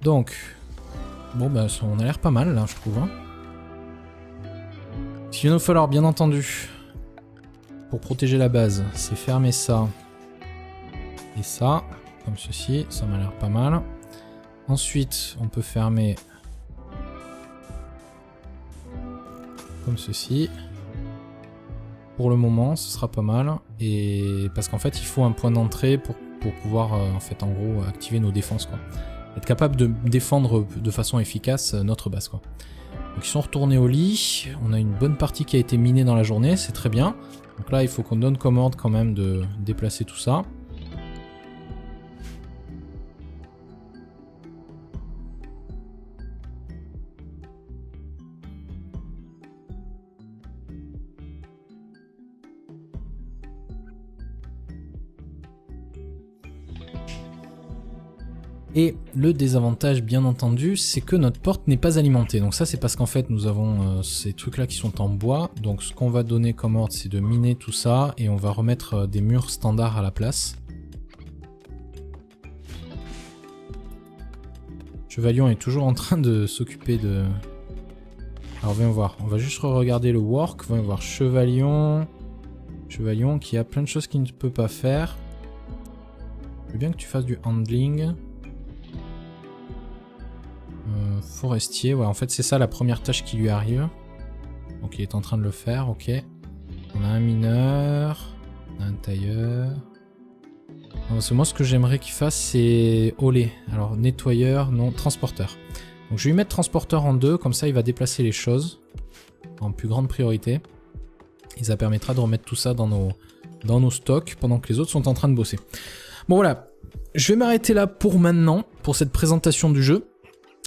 Donc, bon bah on a l'air pas mal là je trouve. Hein. Ce qu'il va nous falloir bien entendu, pour protéger la base, c'est fermer ça et ça, comme ceci, ça m'a l'air pas mal. Ensuite, on peut fermer comme ceci. Pour le moment, ce sera pas mal. Et parce qu'en fait, il faut un point d'entrée pour pouvoir, en fait, en gros, activer nos défenses, quoi. être capable de défendre de façon efficace notre base, quoi. Donc ils sont retournés au lit, on a une bonne partie qui a été minée dans la journée, c'est très bien. Donc là il faut qu'on donne commande quand même de déplacer tout ça. Et le désavantage, bien entendu, c'est que notre porte n'est pas alimentée. Donc ça, c'est parce qu'en fait, nous avons ces trucs-là qui sont en bois. Donc ce qu'on va donner comme ordre, c'est de miner tout ça. Et on va remettre des murs standards à la place. Chevalion est toujours en train de s'occuper de... Alors voyons voir, on va juste regarder le work. Voyons voir, Chevalion... Chevalion qui a plein de choses qu'il ne peut pas faire. Je veux bien que tu fasses du handling. Forestier, ouais, en fait c'est ça la première tâche qui lui arrive. Donc il est en train de le faire, ok. On a un mineur, on a un tailleur. Non, parce que moi ce que j'aimerais qu'il fasse c'est olé. Alors nettoyeur, non, transporteur. Donc je vais lui mettre transporteur en 2, comme ça il va déplacer les choses en plus grande priorité. Et ça permettra de remettre tout ça dans nos stocks pendant que les autres sont en train de bosser. Bon voilà, je vais m'arrêter là pour maintenant, pour cette présentation du jeu.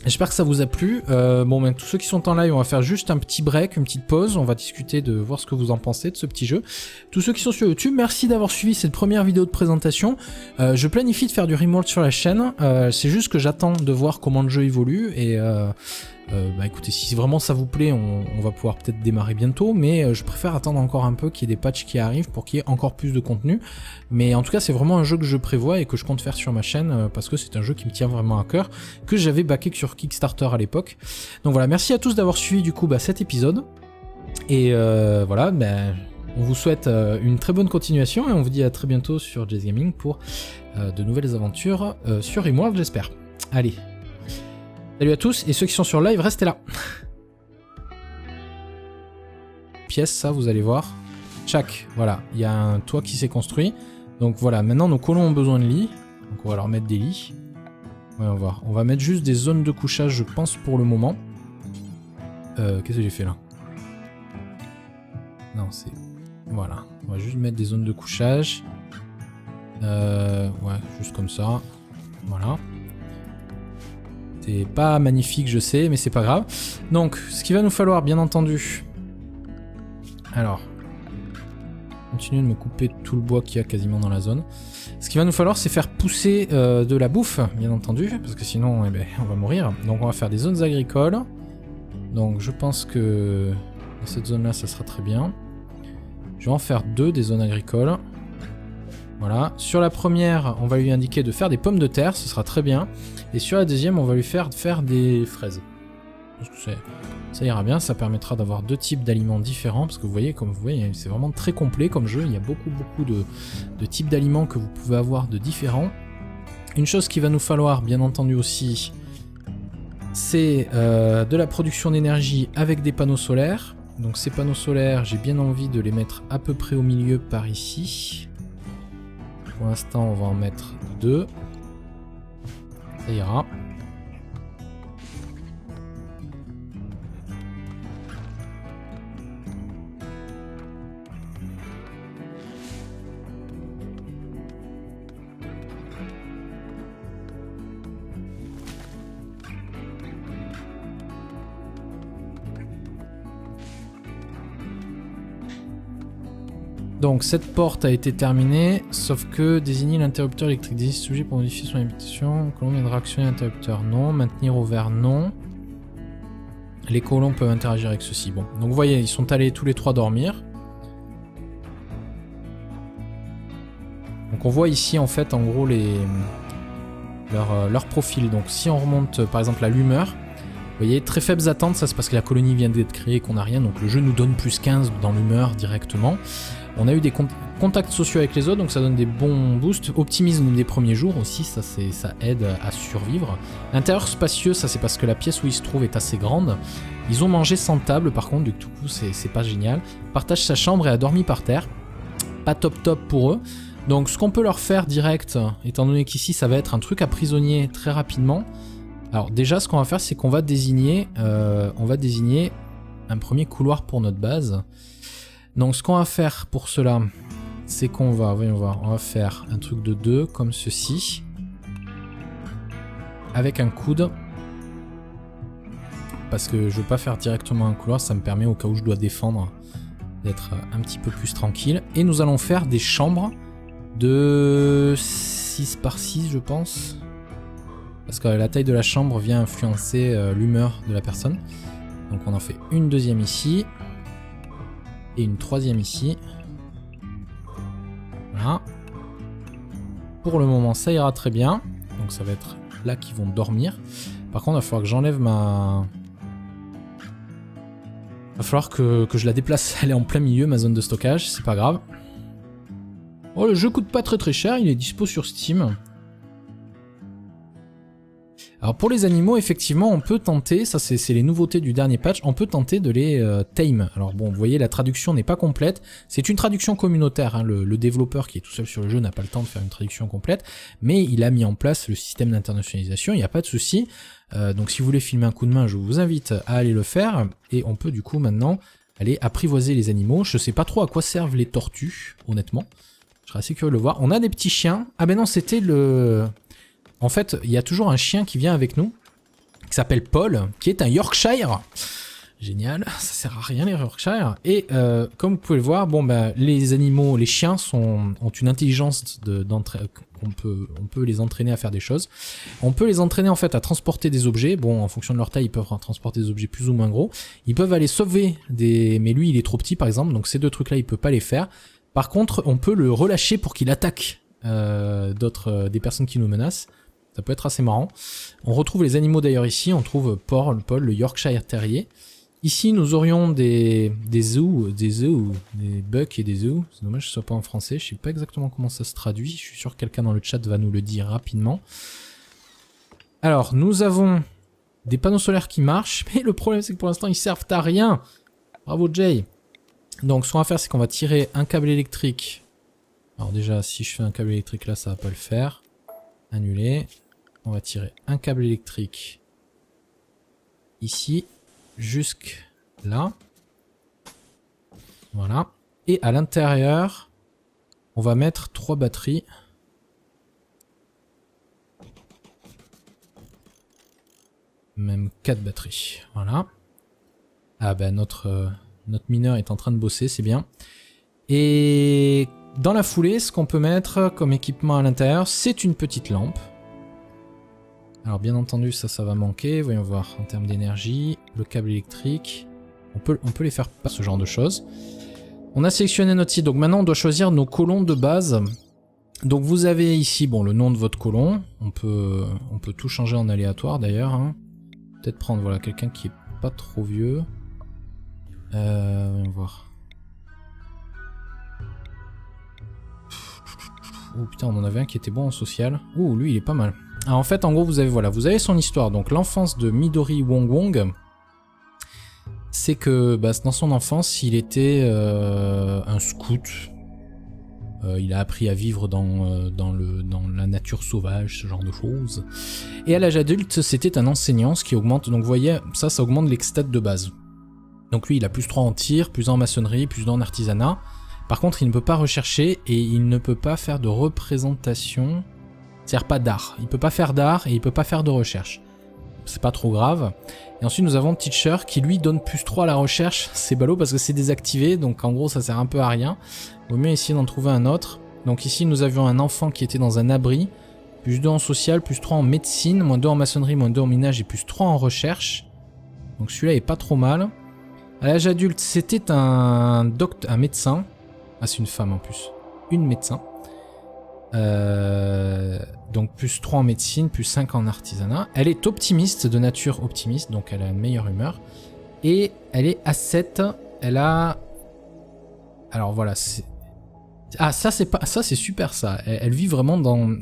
J'espère que ça vous a plu. Bon, ben, tous ceux qui sont en live, on va faire juste un petit break, une petite pause. On va discuter de voir ce que vous en pensez de ce petit jeu. Tous ceux qui sont sur YouTube, merci d'avoir suivi cette première vidéo de présentation. Je planifie de faire du Rimworld sur la chaîne. C'est juste que j'attends de voir comment le jeu évolue. Et bah écoutez, si vraiment ça vous plaît, on va pouvoir peut-être démarrer bientôt. Mais je préfère attendre encore un peu qu'il y ait des patchs qui arrivent pour qu'il y ait encore plus de contenu. Mais en tout cas, c'est vraiment un jeu que je prévois et que je compte faire sur ma chaîne parce que c'est un jeu qui me tient vraiment à cœur, que j'avais backé sur Kickstarter à l'époque. Donc voilà, merci à tous d'avoir suivi du coup cet épisode. Et voilà, on vous souhaite une très bonne continuation et on vous dit à très bientôt sur Jay's Gaming pour de nouvelles aventures sur Rimworld, j'espère. Allez, salut à tous et ceux qui sont sur live, restez là. Pièce, ça vous allez voir. Tchac, voilà, il y a un toit qui s'est construit. Donc voilà, maintenant nos colons ont besoin de lits. Donc on va leur mettre des lits. Ouais, on va voir. On va mettre juste des zones de couchage, je pense, pour le moment. Qu'est-ce que j'ai fait là? Non, c'est... Voilà. On va juste mettre des zones de couchage. Ouais, juste comme ça. Voilà. C'est pas magnifique, je sais, mais c'est pas grave. Donc, ce qu'il va nous falloir, bien entendu... Alors... Continuer de me couper tout le bois qu'il y a quasiment dans la zone. Ce qu'il va nous falloir, c'est faire pousser de la bouffe, bien entendu, parce que sinon, eh ben, on va mourir. Donc on va faire des zones agricoles. Donc je pense que dans cette zone-là, ça sera très bien. Je vais en faire 2 des zones agricoles. Voilà. Sur la première, on va lui indiquer de faire des pommes de terre, ce sera très bien. Et sur la deuxième, on va lui faire des fraises. Ça ira bien, ça permettra d'avoir 2 types d'aliments différents, parce que vous voyez, comme vous voyez, c'est vraiment très complet comme jeu, il y a beaucoup de types d'aliments que vous pouvez avoir de différents. Une chose qu'il va nous falloir, bien entendu aussi, c'est de la production d'énergie avec des panneaux solaires. Donc ces panneaux solaires, j'ai bien envie de les mettre à peu près au milieu par ici. Pour l'instant, on va en mettre 2. Ça ira. Donc cette porte a été terminée, sauf que désigner l'interrupteur électrique sujet pour modifier son habitation. Colon viendra actionner l'interrupteur, non. Maintenir ouvert, non. Les colons peuvent interagir avec ceci. Bon, donc vous voyez, ils sont allés tous les 3 dormir. Donc on voit ici en fait en gros leur profil. Donc si on remonte par exemple à l'humeur, vous voyez, très faibles attentes, ça c'est parce que la colonie vient d'être créée et qu'on n'a rien, donc le jeu nous donne plus 15 dans l'humeur directement. On a eu des contacts sociaux avec les autres, donc ça donne des bons boosts. Optimisme des premiers jours aussi, ça aide à survivre. Intérieur spacieux, ça c'est parce que la pièce où ils se trouvent est assez grande. Ils ont mangé sans table par contre, du coup c'est pas génial. Partage sa chambre et a dormi par terre. Pas top pour eux. Donc ce qu'on peut leur faire direct, étant donné qu'ici ça va être un truc à prisonnier très rapidement. Alors déjà ce qu'on va faire c'est qu'on va désigner un premier couloir pour notre base. Donc ce qu'on va faire pour cela, c'est qu'on va, voyons voir, on va faire un truc de 2 comme ceci. Avec un coude. Parce que je veux pas faire directement un couloir, ça me permet au cas où je dois défendre d'être un petit peu plus tranquille. Et nous allons faire des chambres de 6 par 6 je pense. Parce que la taille de la chambre vient influencer l'humeur de la personne. Donc on en fait une deuxième ici. Et une troisième ici. Voilà. Pour le moment ça ira très bien. Donc ça va être là qu'ils vont dormir. Par contre il va falloir que j'enlève ma... Il va falloir que je la déplace. Elle est en plein milieu ma zone de stockage. C'est pas grave. Oh, le jeu coûte pas très cher, il est dispo sur Steam. Alors pour les animaux, effectivement, on peut tenter, ça c'est les nouveautés du dernier patch, on peut tenter de les tame. Alors bon, vous voyez, la traduction n'est pas complète. C'est une traduction communautaire, hein. Le développeur qui est tout seul sur le jeu n'a pas le temps de faire une traduction complète, mais il a mis en place le système d'internationalisation, il n'y a pas de souci. Donc si vous voulez filmer un coup de main, je vous invite à aller le faire, et on peut du coup maintenant aller apprivoiser les animaux. Je sais pas trop à quoi servent les tortues, honnêtement. Je serais assez curieux de le voir. On a des petits chiens. Ah ben non, c'était le... En fait, il y a toujours un chien qui vient avec nous, qui s'appelle Paul, qui est un Yorkshire. Génial, ça sert à rien les Yorkshire. Et comme vous pouvez le voir, bon ben les animaux, les chiens ont une intelligence on peut les entraîner à faire des choses. On peut les entraîner en fait à transporter des objets. Bon, en fonction de leur taille, ils peuvent transporter des objets plus ou moins gros. Ils peuvent aller sauver des... Mais lui, il est trop petit par exemple, donc ces deux trucs-là, il peut pas les faire. Par contre, on peut le relâcher pour qu'il attaque des personnes qui nous menacent. Ça peut être assez marrant. On retrouve les animaux d'ailleurs ici. On trouve Paul, le Yorkshire Terrier. Ici, nous aurions des bucks et des zoos. C'est dommage que ce soit pas en français. Je sais pas exactement comment ça se traduit. Je suis sûr que quelqu'un dans le chat va nous le dire rapidement. Alors, nous avons des panneaux solaires qui marchent. Mais le problème, c'est que pour l'instant, ils servent à rien. Bravo, Jay. Donc ce qu'on va faire c'est qu'on va tirer un câble électrique. Alors déjà si je fais un câble électrique là ça va pas le faire. Annuler. On va tirer un câble électrique ici jusque là. Voilà. Et à l'intérieur on va mettre 3 batteries. Même 4 batteries. Voilà. Ah ben notre mineur est en train de bosser, c'est bien. Et dans la foulée, ce qu'on peut mettre comme équipement à l'intérieur, c'est une petite lampe. Alors bien entendu, ça va manquer. Voyons voir en termes d'énergie. Le câble électrique. On peut les faire pas ce genre de choses. On a sélectionné notre site. Donc maintenant, on doit choisir nos colons de base. Donc vous avez ici bon, le nom de votre colon. On peut tout changer en aléatoire d'ailleurs. Hein. Peut-être prendre voilà, quelqu'un qui est pas trop vieux. Voyons voir. Oh putain, on en avait un qui était bon en social. Ouh, lui il est pas mal. Alors en fait, en gros, vous avez son histoire. Donc l'enfance de Midori Wong Wong, c'est que dans son enfance, il était un scout. Il a appris à vivre dans la nature sauvage, ce genre de choses. Et à l'âge adulte, c'était un enseignant, ce qui augmente. Donc vous voyez, ça augmente les stats de base. Donc lui il a plus 3 en tir, plus 1 en maçonnerie, plus 2 en artisanat. Par contre il ne peut pas rechercher et il ne peut pas faire de représentation. C'est-à-dire pas d'art. Il peut pas faire d'art et il peut pas faire de recherche. C'est pas trop grave. Et ensuite nous avons Teacher qui lui donne plus 3 à la recherche. C'est ballot parce que c'est désactivé, donc en gros ça sert un peu à rien. Il vaut mieux essayer d'en trouver un autre. Donc ici nous avions un enfant qui était dans un abri. Plus 2 en social, plus 3 en médecine, moins 2 en maçonnerie, moins 2 en minage et plus 3 en recherche. Donc celui-là est pas trop mal. À l'âge adulte, c'était un médecin. Ah, c'est une femme en plus. Une médecin. Donc plus 3 en médecine, plus 5 en artisanat. Elle est optimiste, de nature optimiste, donc elle a une meilleure humeur. Et elle est A7. Elle a... Alors voilà, c'est... Ah, ça c'est super ça. Elle vit vraiment dans...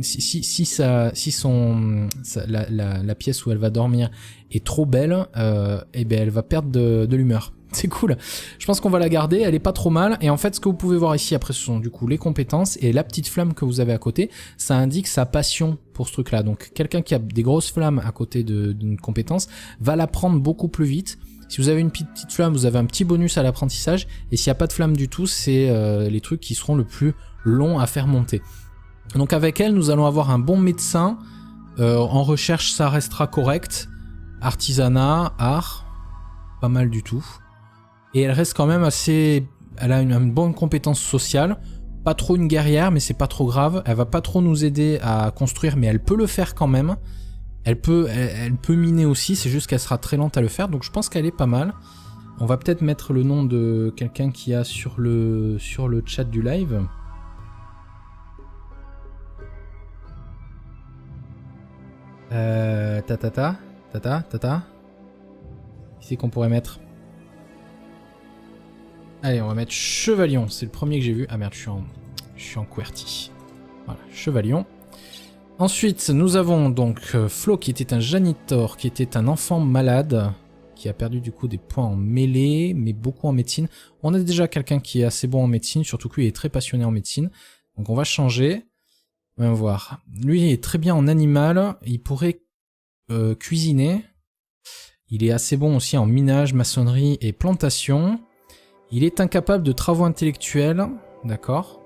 La pièce où elle va dormir est trop belle, et ben elle va perdre de l'humeur. C'est cool. Je pense qu'on va la garder, elle est pas trop mal. Et en fait, ce que vous pouvez voir ici, après, ce sont du coup les compétences. Et la petite flamme que vous avez à côté, ça indique sa passion pour ce truc-là. Donc, quelqu'un qui a des grosses flammes à côté d'une compétence va la prendre beaucoup plus vite. Si vous avez une petite flamme, vous avez un petit bonus à l'apprentissage. Et s'il n'y a pas de flamme du tout, c'est les trucs qui seront le plus longs à faire monter. Donc avec elle, nous allons avoir un bon médecin. En recherche, ça restera correct. Artisanat, art, pas mal du tout. Et elle reste quand même assez... Elle a une bonne compétence sociale. Pas trop une guerrière, mais c'est pas trop grave. Elle va pas trop nous aider à construire, mais elle peut le faire quand même. Elle peut miner aussi, c'est juste qu'elle sera très lente à le faire, donc je pense qu'elle est pas mal. On va peut-être mettre le nom de quelqu'un qui a sur le chat du live. Tata. Qui c'est qu'on pourrait mettre? Allez, on va mettre Chevalion, c'est le premier que j'ai vu. Ah merde, je suis en QWERTY. Voilà, Chevalion. Ensuite, nous avons donc Flo qui était un janitor, qui était un enfant malade, qui a perdu du coup des points en mêlée, mais beaucoup en médecine. On a déjà quelqu'un qui est assez bon en médecine, surtout que lui est très passionné en médecine. Donc on va changer. On va voir. Lui il est très bien en animal, il pourrait cuisiner. Il est assez bon aussi en minage, maçonnerie et plantation. Il est incapable de travaux intellectuels, d'accord.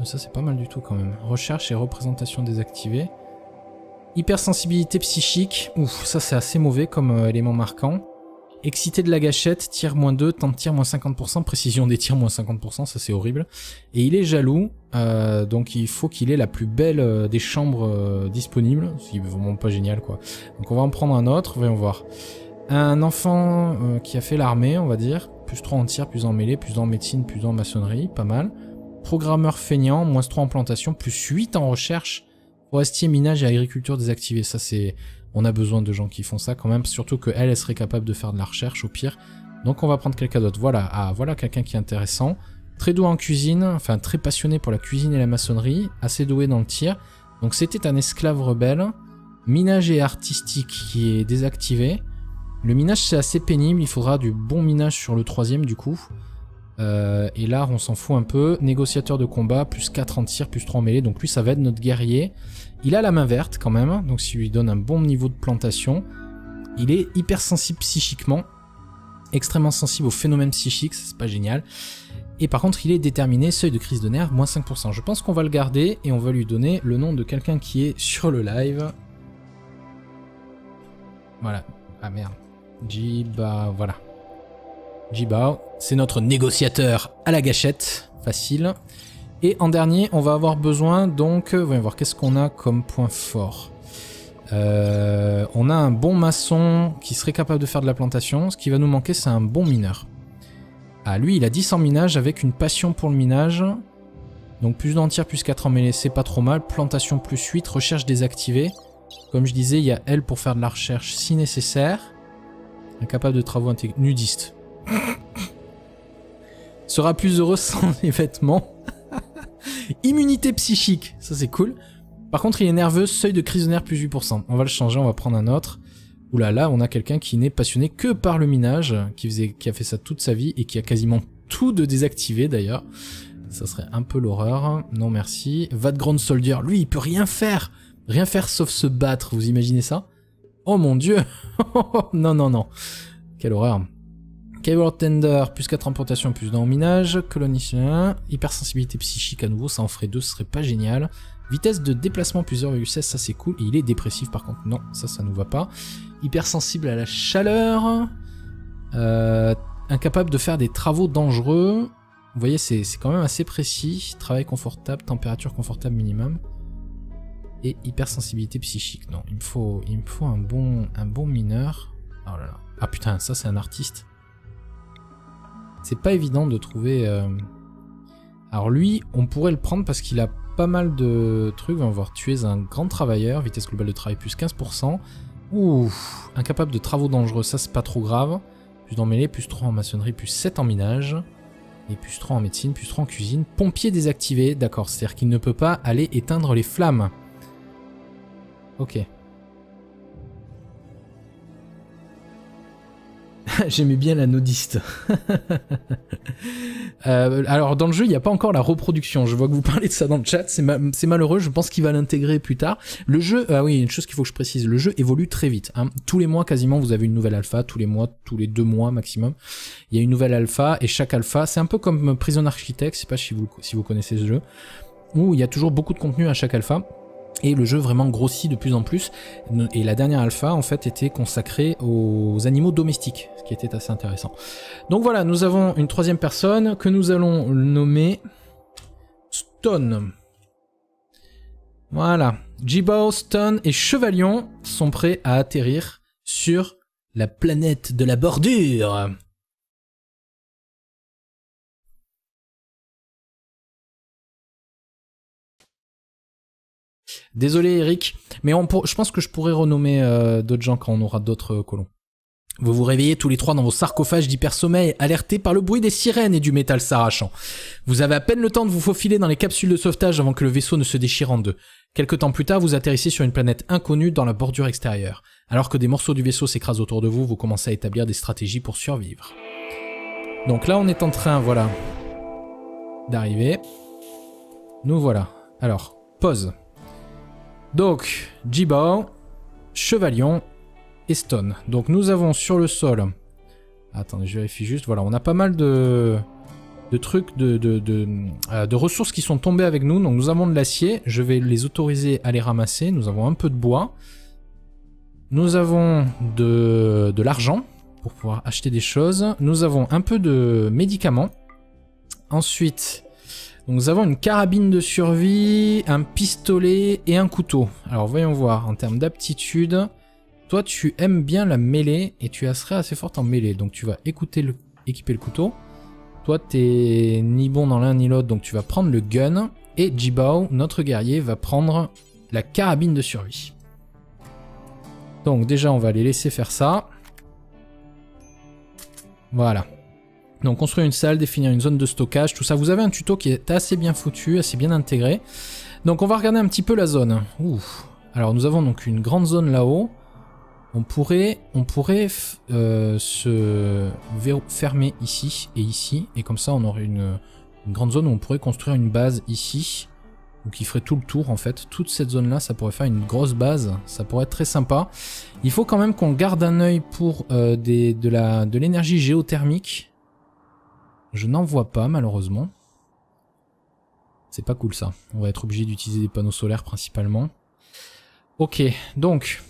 Ça c'est pas mal du tout quand même. Recherche et représentation désactivée. Hypersensibilité psychique. Ouf, ça c'est assez mauvais comme élément marquant. Excité de la gâchette, tir -2, temps de tir -50%, précision des tirs -50%, ça c'est horrible. Et il est jaloux, donc il faut qu'il ait la plus belle des chambres disponibles. C'est vraiment pas génial quoi. Donc on va en prendre un autre, voyons voir. Un enfant qui a fait l'armée, on va dire. +3 en tir, plus en mêlée, plus en médecine, plus en maçonnerie, pas mal. Programmeur feignant, -3 en plantation, +8 en recherche, forestier, minage et agriculture désactivée. Ça c'est... On a besoin de gens qui font ça quand même, surtout qu'elle serait capable de faire de la recherche au pire. Donc on va prendre quelqu'un d'autre. Voilà, voilà quelqu'un qui est intéressant. Très doué en cuisine, enfin très passionné pour la cuisine et la maçonnerie, assez doué dans le tir. Donc c'était un esclave rebelle. Minage et artistique qui est désactivé. Le minage c'est assez pénible, il faudra du bon minage sur le 3e du coup. Et l'art on s'en fout un peu. Négociateur de combat, +4 en tir, +3 en mêlée, donc lui ça va être notre guerrier. Il a la main verte quand même, donc ça lui donne un bon niveau de plantation. Il est hypersensible psychiquement, extrêmement sensible aux phénomènes psychiques, c'est pas génial. Et par contre il est déterminé, seuil de crise de nerfs, -5%. Je pense qu'on va le garder et on va lui donner le nom de quelqu'un qui est sur le live. Voilà, ah merde, Jiba, voilà. Jiba, c'est notre négociateur à la gâchette, facile. Et en dernier, on va avoir besoin, donc, voyons voir, qu'est-ce qu'on a comme point fort. On a un bon maçon qui serait capable de faire de la plantation. Ce qui va nous manquer, c'est un bon mineur. Ah, lui, il a 10 en minage avec une passion pour le minage. Donc plus d'en tir, +4 en mêlée, c'est pas trop mal. Plantation +8, recherche désactivée. Comme je disais, il y a elle pour faire de la recherche si nécessaire. Incapable de travaux intellectuels. Nudiste. Sera plus heureux sans les vêtements. Immunité psychique, ça c'est cool. Par contre il est nerveux, seuil de crise de nerfs +8%. On va le changer, on va prendre un autre. Oula, là on a quelqu'un qui n'est passionné que par le minage, qui a fait ça toute sa vie et qui a quasiment tout de désactivé d'ailleurs. Ça serait un peu l'horreur. Non merci. Vadground Soldier, lui il peut rien faire. Rien faire sauf se battre, vous imaginez ça? Oh mon dieu. Non non non. Quelle horreur. Cable Tender, +4 en plantation, +2 en minage, colonicien, hypersensibilité psychique à nouveau, ça en ferait 2, ce serait pas génial. Vitesse de déplacement +0,16, ça c'est cool, et il est dépressif par contre, non, ça nous va pas. Hypersensible à la chaleur, incapable de faire des travaux dangereux, vous voyez c'est quand même assez précis, travail confortable, température confortable minimum, et hypersensibilité psychique, non, il me faut un bon mineur, oh là là, ah putain, ça c'est un artiste. C'est pas évident de trouver... Alors lui, on pourrait le prendre parce qu'il a pas mal de trucs. On va voir, tu es un grand travailleur, vitesse globale de travail +15%. Ouh, incapable de travaux dangereux, ça c'est pas trop grave. Plus en mêlée, +3 en maçonnerie, +7 en minage. Et +3 en médecine, +3 en cuisine. Pompier désactivé, d'accord, c'est-à-dire qu'il ne peut pas aller éteindre les flammes. Ok. J'aimais bien la nodiste. Alors dans le jeu il n'y a pas encore la reproduction, je vois que vous parlez de ça dans le chat, c'est malheureux, je pense qu'il va l'intégrer plus tard. Le jeu, ah oui, une chose qu'il faut que je précise, le jeu évolue très vite, hein. Tous les mois quasiment vous avez une nouvelle alpha, tous les mois, tous les 2 mois maximum, il y a une nouvelle alpha, et chaque alpha, c'est un peu comme Prison Architect, je sais pas si vous connaissez ce jeu, où il y a toujours beaucoup de contenu à chaque alpha. Et le jeu vraiment grossit de plus en plus. Et la dernière alpha, en fait, était consacrée aux animaux domestiques, ce qui était assez intéressant. Donc voilà, nous avons une 3e personne que nous allons nommer Stone. Voilà. Jibo, Stone et Chevalion sont prêts à atterrir sur la planète de la bordure. Désolé Eric, mais je pense que je pourrais renommer d'autres gens quand on aura d'autres colons. Vous vous réveillez tous les 3 dans vos sarcophages d'hypersommeil, alertés par le bruit des sirènes et du métal s'arrachant. Vous avez à peine le temps de vous faufiler dans les capsules de sauvetage avant que le vaisseau ne se déchire en 2. Quelque temps plus tard, vous atterrissez sur une planète inconnue dans la bordure extérieure. Alors que des morceaux du vaisseau s'écrasent autour de vous, vous commencez à établir des stratégies pour survivre. Donc là, on est en train, voilà, d'arriver. Nous voilà. Alors, pause. Donc, Jibo, Chevalion et Stone. Donc nous avons sur le sol... Attendez, je vérifie juste. Voilà, on a pas mal de trucs, de ressources qui sont tombées avec nous. Donc nous avons de l'acier. Je vais les autoriser à les ramasser. Nous avons un peu de bois. Nous avons de l'argent pour pouvoir acheter des choses. Nous avons un peu de médicaments. Ensuite... Donc nous avons une carabine de survie, un pistolet et un couteau. Alors voyons voir, en termes d'aptitude, toi tu aimes bien la mêlée et tu serais assez forte en mêlée. Donc tu vas équiper le couteau. Toi t'es ni bon dans l'un ni l'autre, donc tu vas prendre le gun. Et Jibo, notre guerrier, va prendre la carabine de survie. Donc déjà on va les laisser faire ça. Voilà. Donc construire une salle, définir une zone de stockage, tout ça. Vous avez un tuto qui est assez bien foutu, assez bien intégré. Donc on va regarder un petit peu la zone. Ouf. Alors nous avons donc une grande zone là-haut. On pourrait se fermer ici et ici. Et comme ça on aurait une grande zone où on pourrait construire une base ici. Ou qui ferait tout le tour en fait. Toute cette zone là, ça pourrait faire une grosse base. Ça pourrait être très sympa. Il faut quand même qu'on garde un œil pour de l'énergie géothermique. Je n'en vois pas malheureusement. C'est pas cool ça. On va être obligé d'utiliser des panneaux solaires principalement. Ok, donc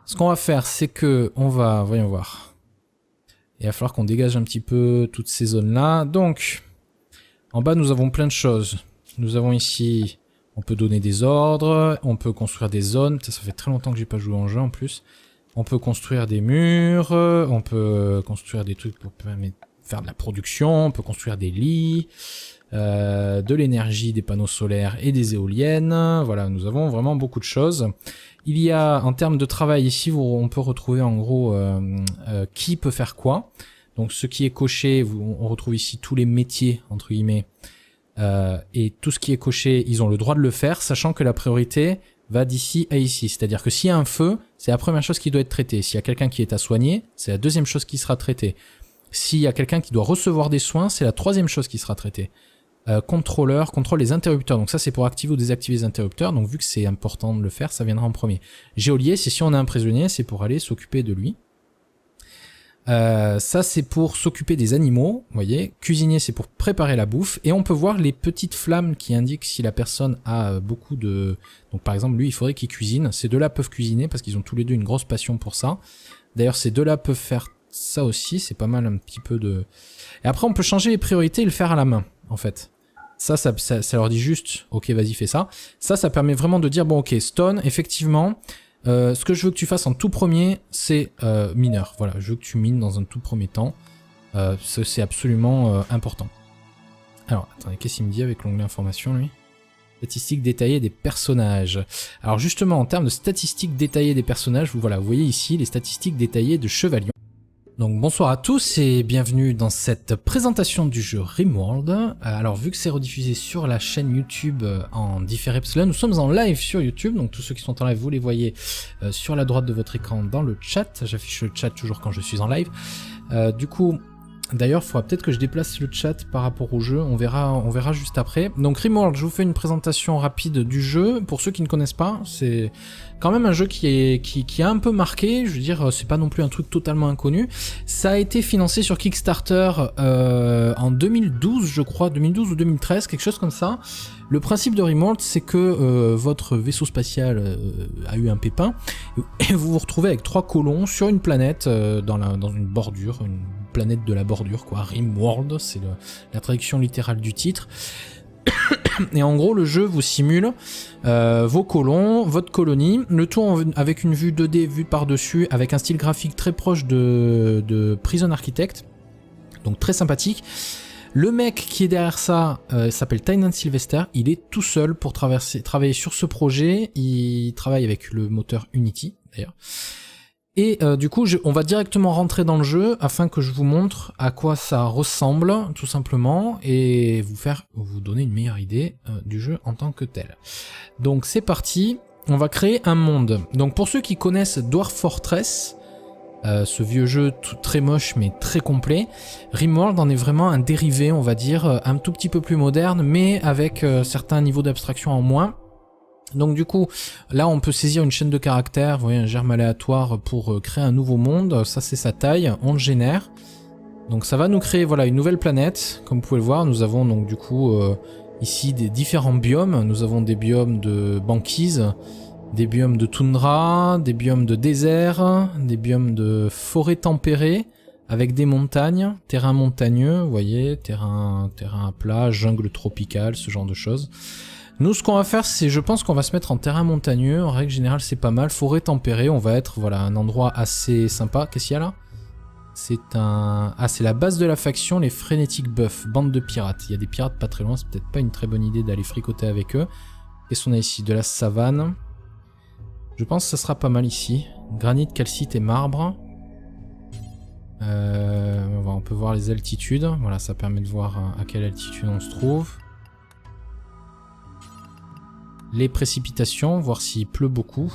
ce qu'on va faire c'est que on va, voyons voir. Il va falloir qu'on dégage un petit peu toutes ces zones là. Donc en bas nous avons plein de choses. Nous avons ici, on peut donner des ordres, on peut construire des zones. Ça fait très longtemps que j'ai pas joué en jeu en plus. On peut construire des murs, on peut construire des trucs pour faire de la production, on peut construire des lits, de l'énergie, des panneaux solaires et des éoliennes. Voilà, nous avons vraiment beaucoup de choses. Il y a, en termes de travail ici, on peut retrouver en gros qui peut faire quoi. Donc ce qui est coché, on retrouve ici tous les métiers, entre guillemets, et tout ce qui est coché, ils ont le droit de le faire, sachant que la priorité va d'ici à ici. C'est-à-dire que s'il y a un feu, c'est la première chose qui doit être traitée. S'il y a quelqu'un qui est à soigner, c'est la deuxième chose qui sera traitée. S'il y a quelqu'un qui doit recevoir des soins, c'est la troisième chose qui sera traitée. Contrôleur, contrôle les interrupteurs. Donc ça c'est pour activer ou désactiver les interrupteurs. Donc vu que c'est important de le faire, ça viendra en premier. Geôlier, c'est si on a un prisonnier, c'est pour aller s'occuper de lui. Ça c'est pour s'occuper des animaux, vous voyez. Cuisinier c'est pour préparer la bouffe. Et on peut voir les petites flammes qui indiquent si la personne a beaucoup de... Donc par exemple lui il faudrait qu'il cuisine. Ces deux-là peuvent cuisiner parce qu'ils ont tous les deux une grosse passion pour ça. D'ailleurs ces deux-là peuvent faire ça aussi, c'est pas mal un petit peu de... Et après on peut changer les priorités et le faire à la main en fait. Ça leur dit juste ok vas-y fais ça. Ça permet vraiment de dire bon ok Stone effectivement... ce que je veux que tu fasses en tout premier, c'est mineur. Voilà, je veux que tu mines dans un tout premier temps. C'est absolument important. Alors, attendez, qu'est-ce qu'il me dit avec l'onglet information, lui? Statistiques détaillées des personnages. Alors justement, en termes de statistiques détaillées des personnages, vous voyez ici les statistiques détaillées de Chevalion. Donc bonsoir à tous et bienvenue dans cette présentation du jeu RimWorld. Alors vu que c'est rediffusé sur la chaîne YouTube en différé, parce que là nous sommes en live sur YouTube, donc tous ceux qui sont en live vous les voyez sur la droite de votre écran dans le chat. J'affiche le chat toujours quand je suis en live. Du coup, d'ailleurs il faudra peut-être que je déplace le chat par rapport au jeu, on verra juste après. Donc RimWorld, je vous fais une présentation rapide du jeu. Pour ceux qui ne connaissent pas, c'est quand même un jeu qui a un peu marqué, je veux dire, c'est pas non plus un truc totalement inconnu. Ça a été financé sur Kickstarter en 2012, je crois, 2012 ou 2013, quelque chose comme ça. Le principe de RimWorld, c'est que votre vaisseau spatial a eu un pépin, et vous vous retrouvez avec 3 colons sur une planète, dans une bordure, une planète de la bordure, quoi. RimWorld, c'est la traduction littérale du titre. Et en gros, le jeu vous simule vos colons, votre colonie, le tout avec une vue 2D vue par-dessus, avec un style graphique très proche de Prison Architect, donc très sympathique. Le mec qui est derrière ça s'appelle Tynan Sylvester, il est tout seul pour travailler sur ce projet, il travaille avec le moteur Unity d'ailleurs. Et du coup, on va directement rentrer dans le jeu afin que je vous montre à quoi ça ressemble, tout simplement, et vous donner une meilleure idée du jeu en tant que tel. Donc c'est parti, on va créer un monde. Donc pour ceux qui connaissent Dwarf Fortress, ce vieux jeu très moche mais très complet, RimWorld en est vraiment un dérivé, on va dire, un tout petit peu plus moderne, mais avec certains niveaux d'abstraction en moins. Donc du coup, là on peut saisir une chaîne de caractères, vous voyez, un germe aléatoire pour créer un nouveau monde, ça c'est sa taille, on le génère. Donc ça va nous créer voilà une nouvelle planète, comme vous pouvez le voir, nous avons donc du coup ici des différents biomes, nous avons des biomes de banquise, des biomes de toundra, des biomes de désert, des biomes de forêt tempérée, avec des montagnes, terrain montagneux, vous voyez, terrain plat, jungle tropicale, ce genre de choses. Nous, ce qu'on va faire, c'est, je pense qu'on va se mettre en terrain montagneux. En règle générale, c'est pas mal. Forêt tempérée, on va être, voilà, un endroit assez sympa. Qu'est-ce qu'il y a là? C'est c'est la base de la faction, les Frenetic Buffs, bande de pirates. Il y a des pirates pas très loin, c'est peut-être pas une très bonne idée d'aller fricoter avec eux. Qu'est-ce qu'on a ici? De la savane. Je pense que ça sera pas mal ici. Granit, calcite et marbre. On peut voir les altitudes. Voilà, ça permet de voir à quelle altitude on se trouve. Les précipitations, voir s'il pleut beaucoup.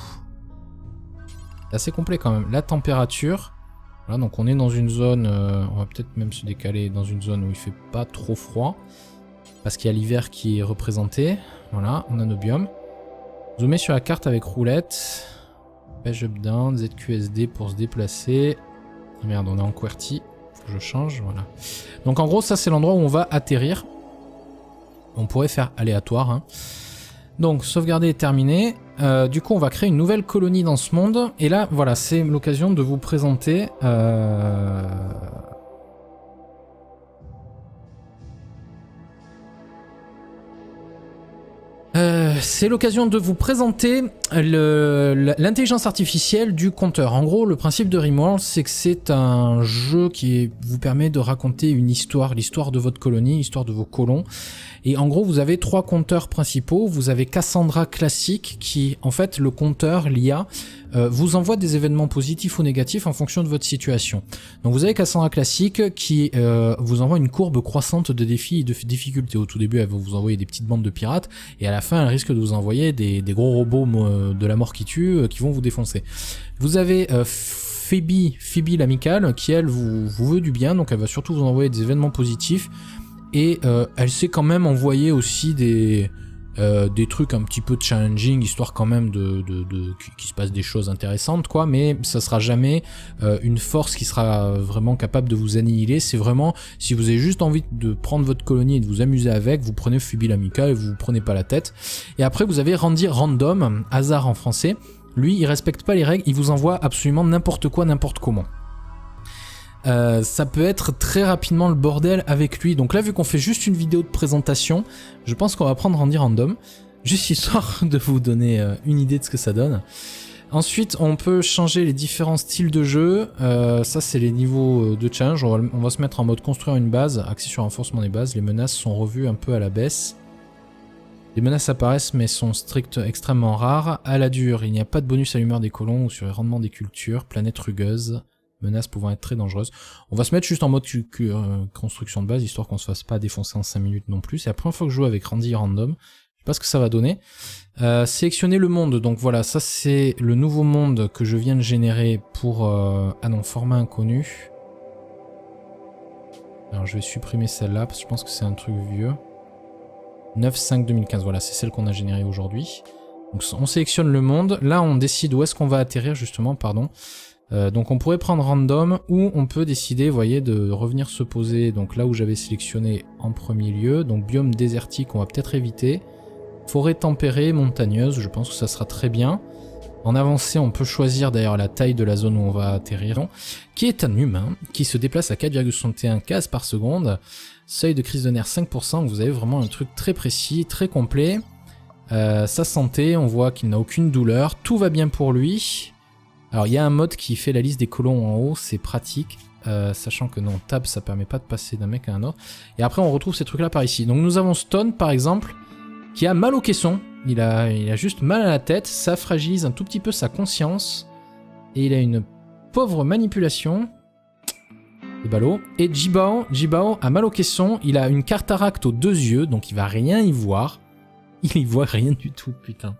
C'est assez complet quand même. La température. Voilà, donc on est dans une zone, on va peut-être même se décaler dans une zone où il fait pas trop froid. Parce qu'il y a l'hiver qui est représenté. Voilà, on a nos biomes. Zoomer sur la carte avec roulette. Page up down, ZQSD pour se déplacer. Oh merde, on est en QWERTY. Faut que je change, voilà. Donc en gros, ça c'est l'endroit où on va atterrir. On pourrait faire aléatoire, hein. Donc sauvegarder est terminé, du coup on va créer une nouvelle colonie dans ce monde, et là voilà c'est l'occasion de vous présenter l'intelligence artificielle du compteur. En gros, le principe de RimWorld, c'est que c'est un jeu qui vous permet de raconter une histoire, l'histoire de votre colonie, l'histoire de vos colons. Et en gros, vous avez 3 compteurs principaux. Vous avez Cassandra classique qui, en fait, le compteur, l'IA, vous envoie des événements positifs ou négatifs en fonction de votre situation. Donc vous avez Cassandra classique qui vous envoie une courbe croissante de défis et de difficultés. Au tout début, elle va vous envoyer des petites bandes de pirates, et à la fin, elle risque de vous envoyer des gros robots de la mort qui tue, qui vont vous défoncer. Vous avez Phoebe l'amicale, qui elle vous veut du bien, donc elle va surtout vous envoyer des événements positifs. Et elle sait quand même envoyer aussi des trucs un petit peu challenging, histoire quand même qu'il se passe des choses intéressantes, quoi, mais ça sera jamais une force qui sera vraiment capable de vous annihiler. C'est vraiment, si vous avez juste envie de prendre votre colonie et de vous amuser avec, vous prenez Phoebe l'amica et vous vous prenez pas la tête. Et après vous avez Randy Random, hasard en français. Lui, il respecte pas les règles, il vous envoie absolument n'importe quoi, n'importe comment. Ça peut être très rapidement le bordel avec lui. Donc là, vu qu'on fait juste une vidéo de présentation, je pense qu'on va prendre Randy Random, juste histoire de vous donner une idée de ce que ça donne. Ensuite, on peut changer les différents styles de jeu. Ça, c'est les niveaux de challenge. On va se mettre en mode construire une base, axé sur renforcement des bases. Les menaces sont revues un peu à la baisse. Les menaces apparaissent mais sont extrêmement rares. À la dure, il n'y a pas de bonus à l'humeur des colons ou sur les rendements des cultures. Planète rugueuse. Menace pouvant être très dangereuse. On va se mettre juste en mode construction de base, histoire qu'on se fasse pas défoncer en 5 minutes non plus. C'est la première fois que je joue avec Randy Random. Je sais pas ce que ça va donner. Sélectionner le monde. Donc voilà, ça c'est le nouveau monde que je viens de générer pour... Ah non, format inconnu. Alors je vais supprimer celle-là, parce que je pense que c'est un truc vieux. 9.5.2015, voilà, c'est celle qu'on a générée aujourd'hui. Donc on sélectionne le monde. Là, on décide où est-ce qu'on va atterrir, justement, pardon. Donc on pourrait prendre random ou on peut décider, vous voyez, de revenir se poser donc là où j'avais sélectionné en premier lieu. Donc biome désertique, on va peut-être éviter. Forêt tempérée, montagneuse, je pense que ça sera très bien. En avancée, on peut choisir d'ailleurs la taille de la zone où on va atterrir, qui est un humain qui se déplace à 4,61 cases par seconde. Seuil de crise de nerfs 5%, vous avez vraiment un truc très précis, très complet. Sa santé, on voit qu'il n'a aucune douleur, tout va bien pour lui. Alors il y a un mode qui fait la liste des colons en haut, c'est pratique, sachant que non, tab ça permet pas de passer d'un mec à un autre. Et après on retrouve ces trucs là par ici. Donc nous avons Stone par exemple, qui a mal au caisson, il a juste mal à la tête, ça fragilise un tout petit peu sa conscience, et il a une pauvre manipulation, c'est ballot. Et Jibao a mal au caisson, il a une cataracte aux 2 yeux, donc il va rien y voir. Il y voit rien du tout, putain.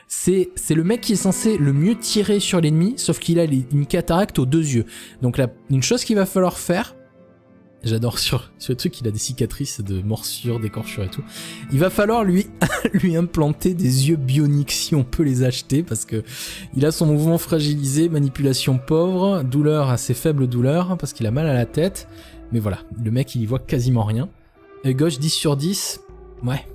C'est le mec qui est censé le mieux tirer sur l'ennemi, sauf qu'il a une cataracte aux 2 yeux. Donc là, une chose qu'il va falloir faire, j'adore sur le truc, il a des cicatrices de morsures, d'écorchures et tout. Il va falloir lui implanter des yeux bioniques si on peut les acheter, parce que il a son mouvement fragilisé, manipulation pauvre, douleur, assez faible douleur, parce qu'il a mal à la tête. Mais voilà, le mec il y voit quasiment rien. Œil gauche 10 sur 10, ouais.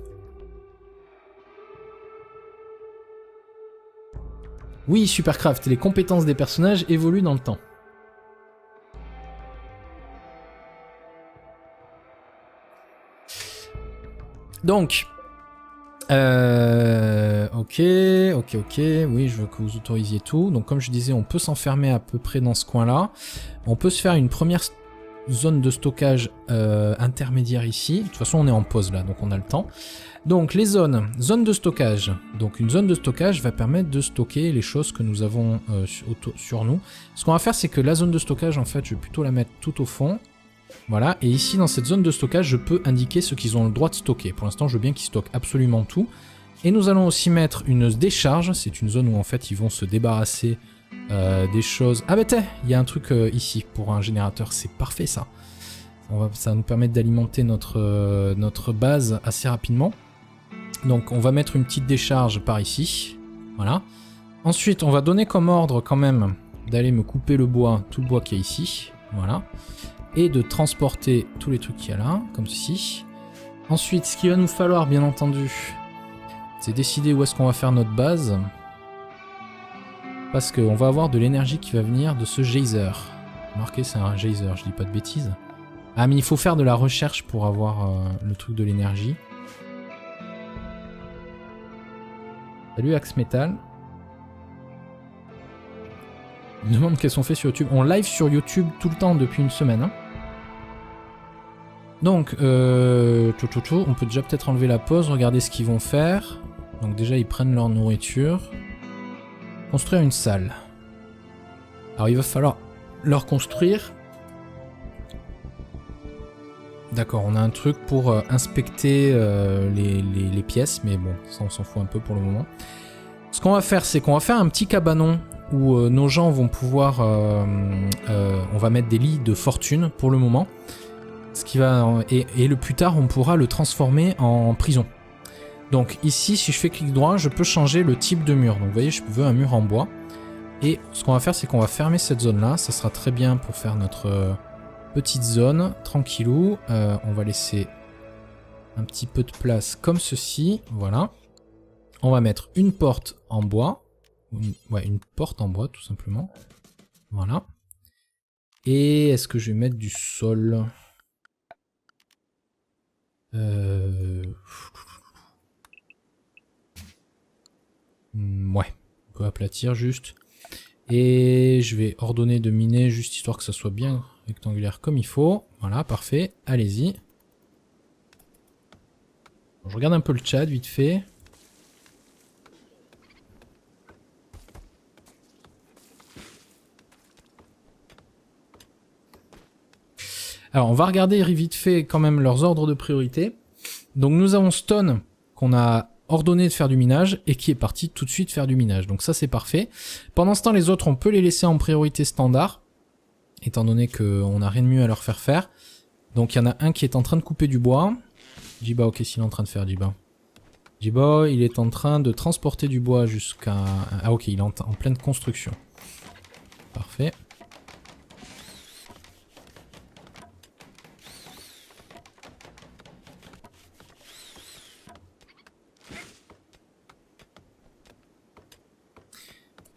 Oui, Supercraft, les compétences des personnages évoluent dans le temps. Donc, ok, oui, je veux que vous autorisiez tout. Donc comme je disais, on peut s'enfermer à peu près dans ce coin-là. On peut se faire une première zone de stockage intermédiaire ici. De toute façon, on est en pause là, donc on a le temps. Donc les zones de stockage. Donc une zone de stockage va permettre de stocker les choses que nous avons sur nous. Ce qu'on va faire, c'est que la zone de stockage, en fait, je vais plutôt la mettre tout au fond. Voilà, et ici dans cette zone de stockage, je peux indiquer ce qu'ils ont le droit de stocker. Pour l'instant, je veux bien qu'ils stockent absolument tout. Et nous allons aussi mettre une décharge, c'est une zone où en fait ils vont se débarrasser des choses... Ah bah il y a un truc ici pour un générateur, c'est parfait ça. Ça va nous permettre d'alimenter notre base assez rapidement. Donc on va mettre une petite décharge par ici, voilà. Ensuite on va donner comme ordre quand même d'aller me couper le bois, tout le bois qui est ici, voilà. Et de transporter tous les trucs qu'il y a là, comme ceci. Ensuite, ce qu'il va nous falloir, bien entendu, c'est décider où est-ce qu'on va faire notre base. Parce qu'on va avoir de l'énergie qui va venir de ce geyser. Remarquez, c'est un geyser, je dis pas de bêtises. Ah, mais il faut faire de la recherche pour avoir le truc de l'énergie. Salut Axe Metal. Je me demande qu'elles sont faites sur YouTube. On live sur YouTube tout le temps depuis une semaine. Hein. Donc, on peut déjà peut-être enlever la pause, regarder ce qu'ils vont faire. Donc déjà, ils prennent leur nourriture. Construire une salle. Alors, il va falloir leur construire. D'accord, on a un truc pour inspecter les pièces, mais bon, ça on s'en fout un peu pour le moment. Ce qu'on va faire, c'est qu'on va faire un petit cabanon où nos gens vont pouvoir... on va mettre des lits de fortune pour le moment. Ce qui va, et le plus tard, on pourra le transformer en prison. Donc ici, si je fais clic droit, je peux changer le type de mur. Donc vous voyez, je veux un mur en bois. Et ce qu'on va faire, c'est qu'on va fermer cette zone-là. Ça sera très bien pour faire notre petite zone, tranquillou. On va laisser un petit peu de place comme ceci. Voilà. On va mettre une porte en bois. Une porte en bois, tout simplement. Voilà. Et est-ce que je vais mettre du sol ? Ouais, on peut aplatir juste. Et je vais ordonner de miner juste histoire que ça soit bien rectangulaire comme il faut. Voilà, parfait. Allez-y. Bon, je regarde un peu le chat vite fait. Alors, on va regarder vite fait quand même leurs ordres de priorité. Donc, nous avons Stone, qu'on a ordonné de faire du minage, et qui est parti tout de suite faire du minage. Donc ça, c'est parfait. Pendant ce temps, les autres, on peut les laisser en priorité standard, étant donné qu'on n'a rien de mieux à leur faire faire. Donc, il y en a un qui est en train de couper du bois. Jiba, qu'est-ce qu'il est en train de faire, Jiba? Jiba, il est en train de transporter du bois jusqu'à... Ah, ok, il est en pleine construction. Parfait.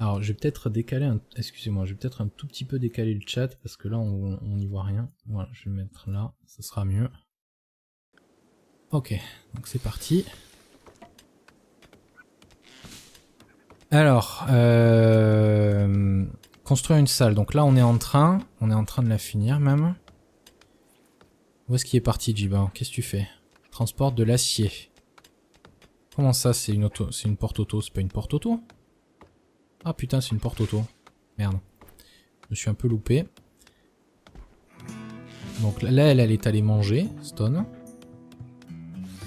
Alors, je vais peut-être décaler un... Excusez-moi, je vais peut-être un tout petit peu décaler le chat, parce que là, on n'y voit rien. Voilà, je vais le mettre là, ça sera mieux. Ok, donc c'est parti. Alors, construire une salle. Donc là, on est en train de la finir même. Où est-ce qu'il est parti, Jiba? Qu'est-ce que tu fais? Transporte de l'acier. Comment ça, c'est une auto, c'est une porte auto? C'est pas une porte auto? Ah putain, c'est une porte auto. Merde. Je me suis un peu loupé. Donc là, elle est allée manger, Stone.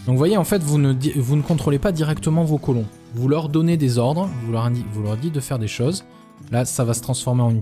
Donc vous voyez, en fait, vous ne contrôlez pas directement vos colons. Vous leur donnez des ordres, vous leur dites de faire des choses. Là, ça va se transformer en une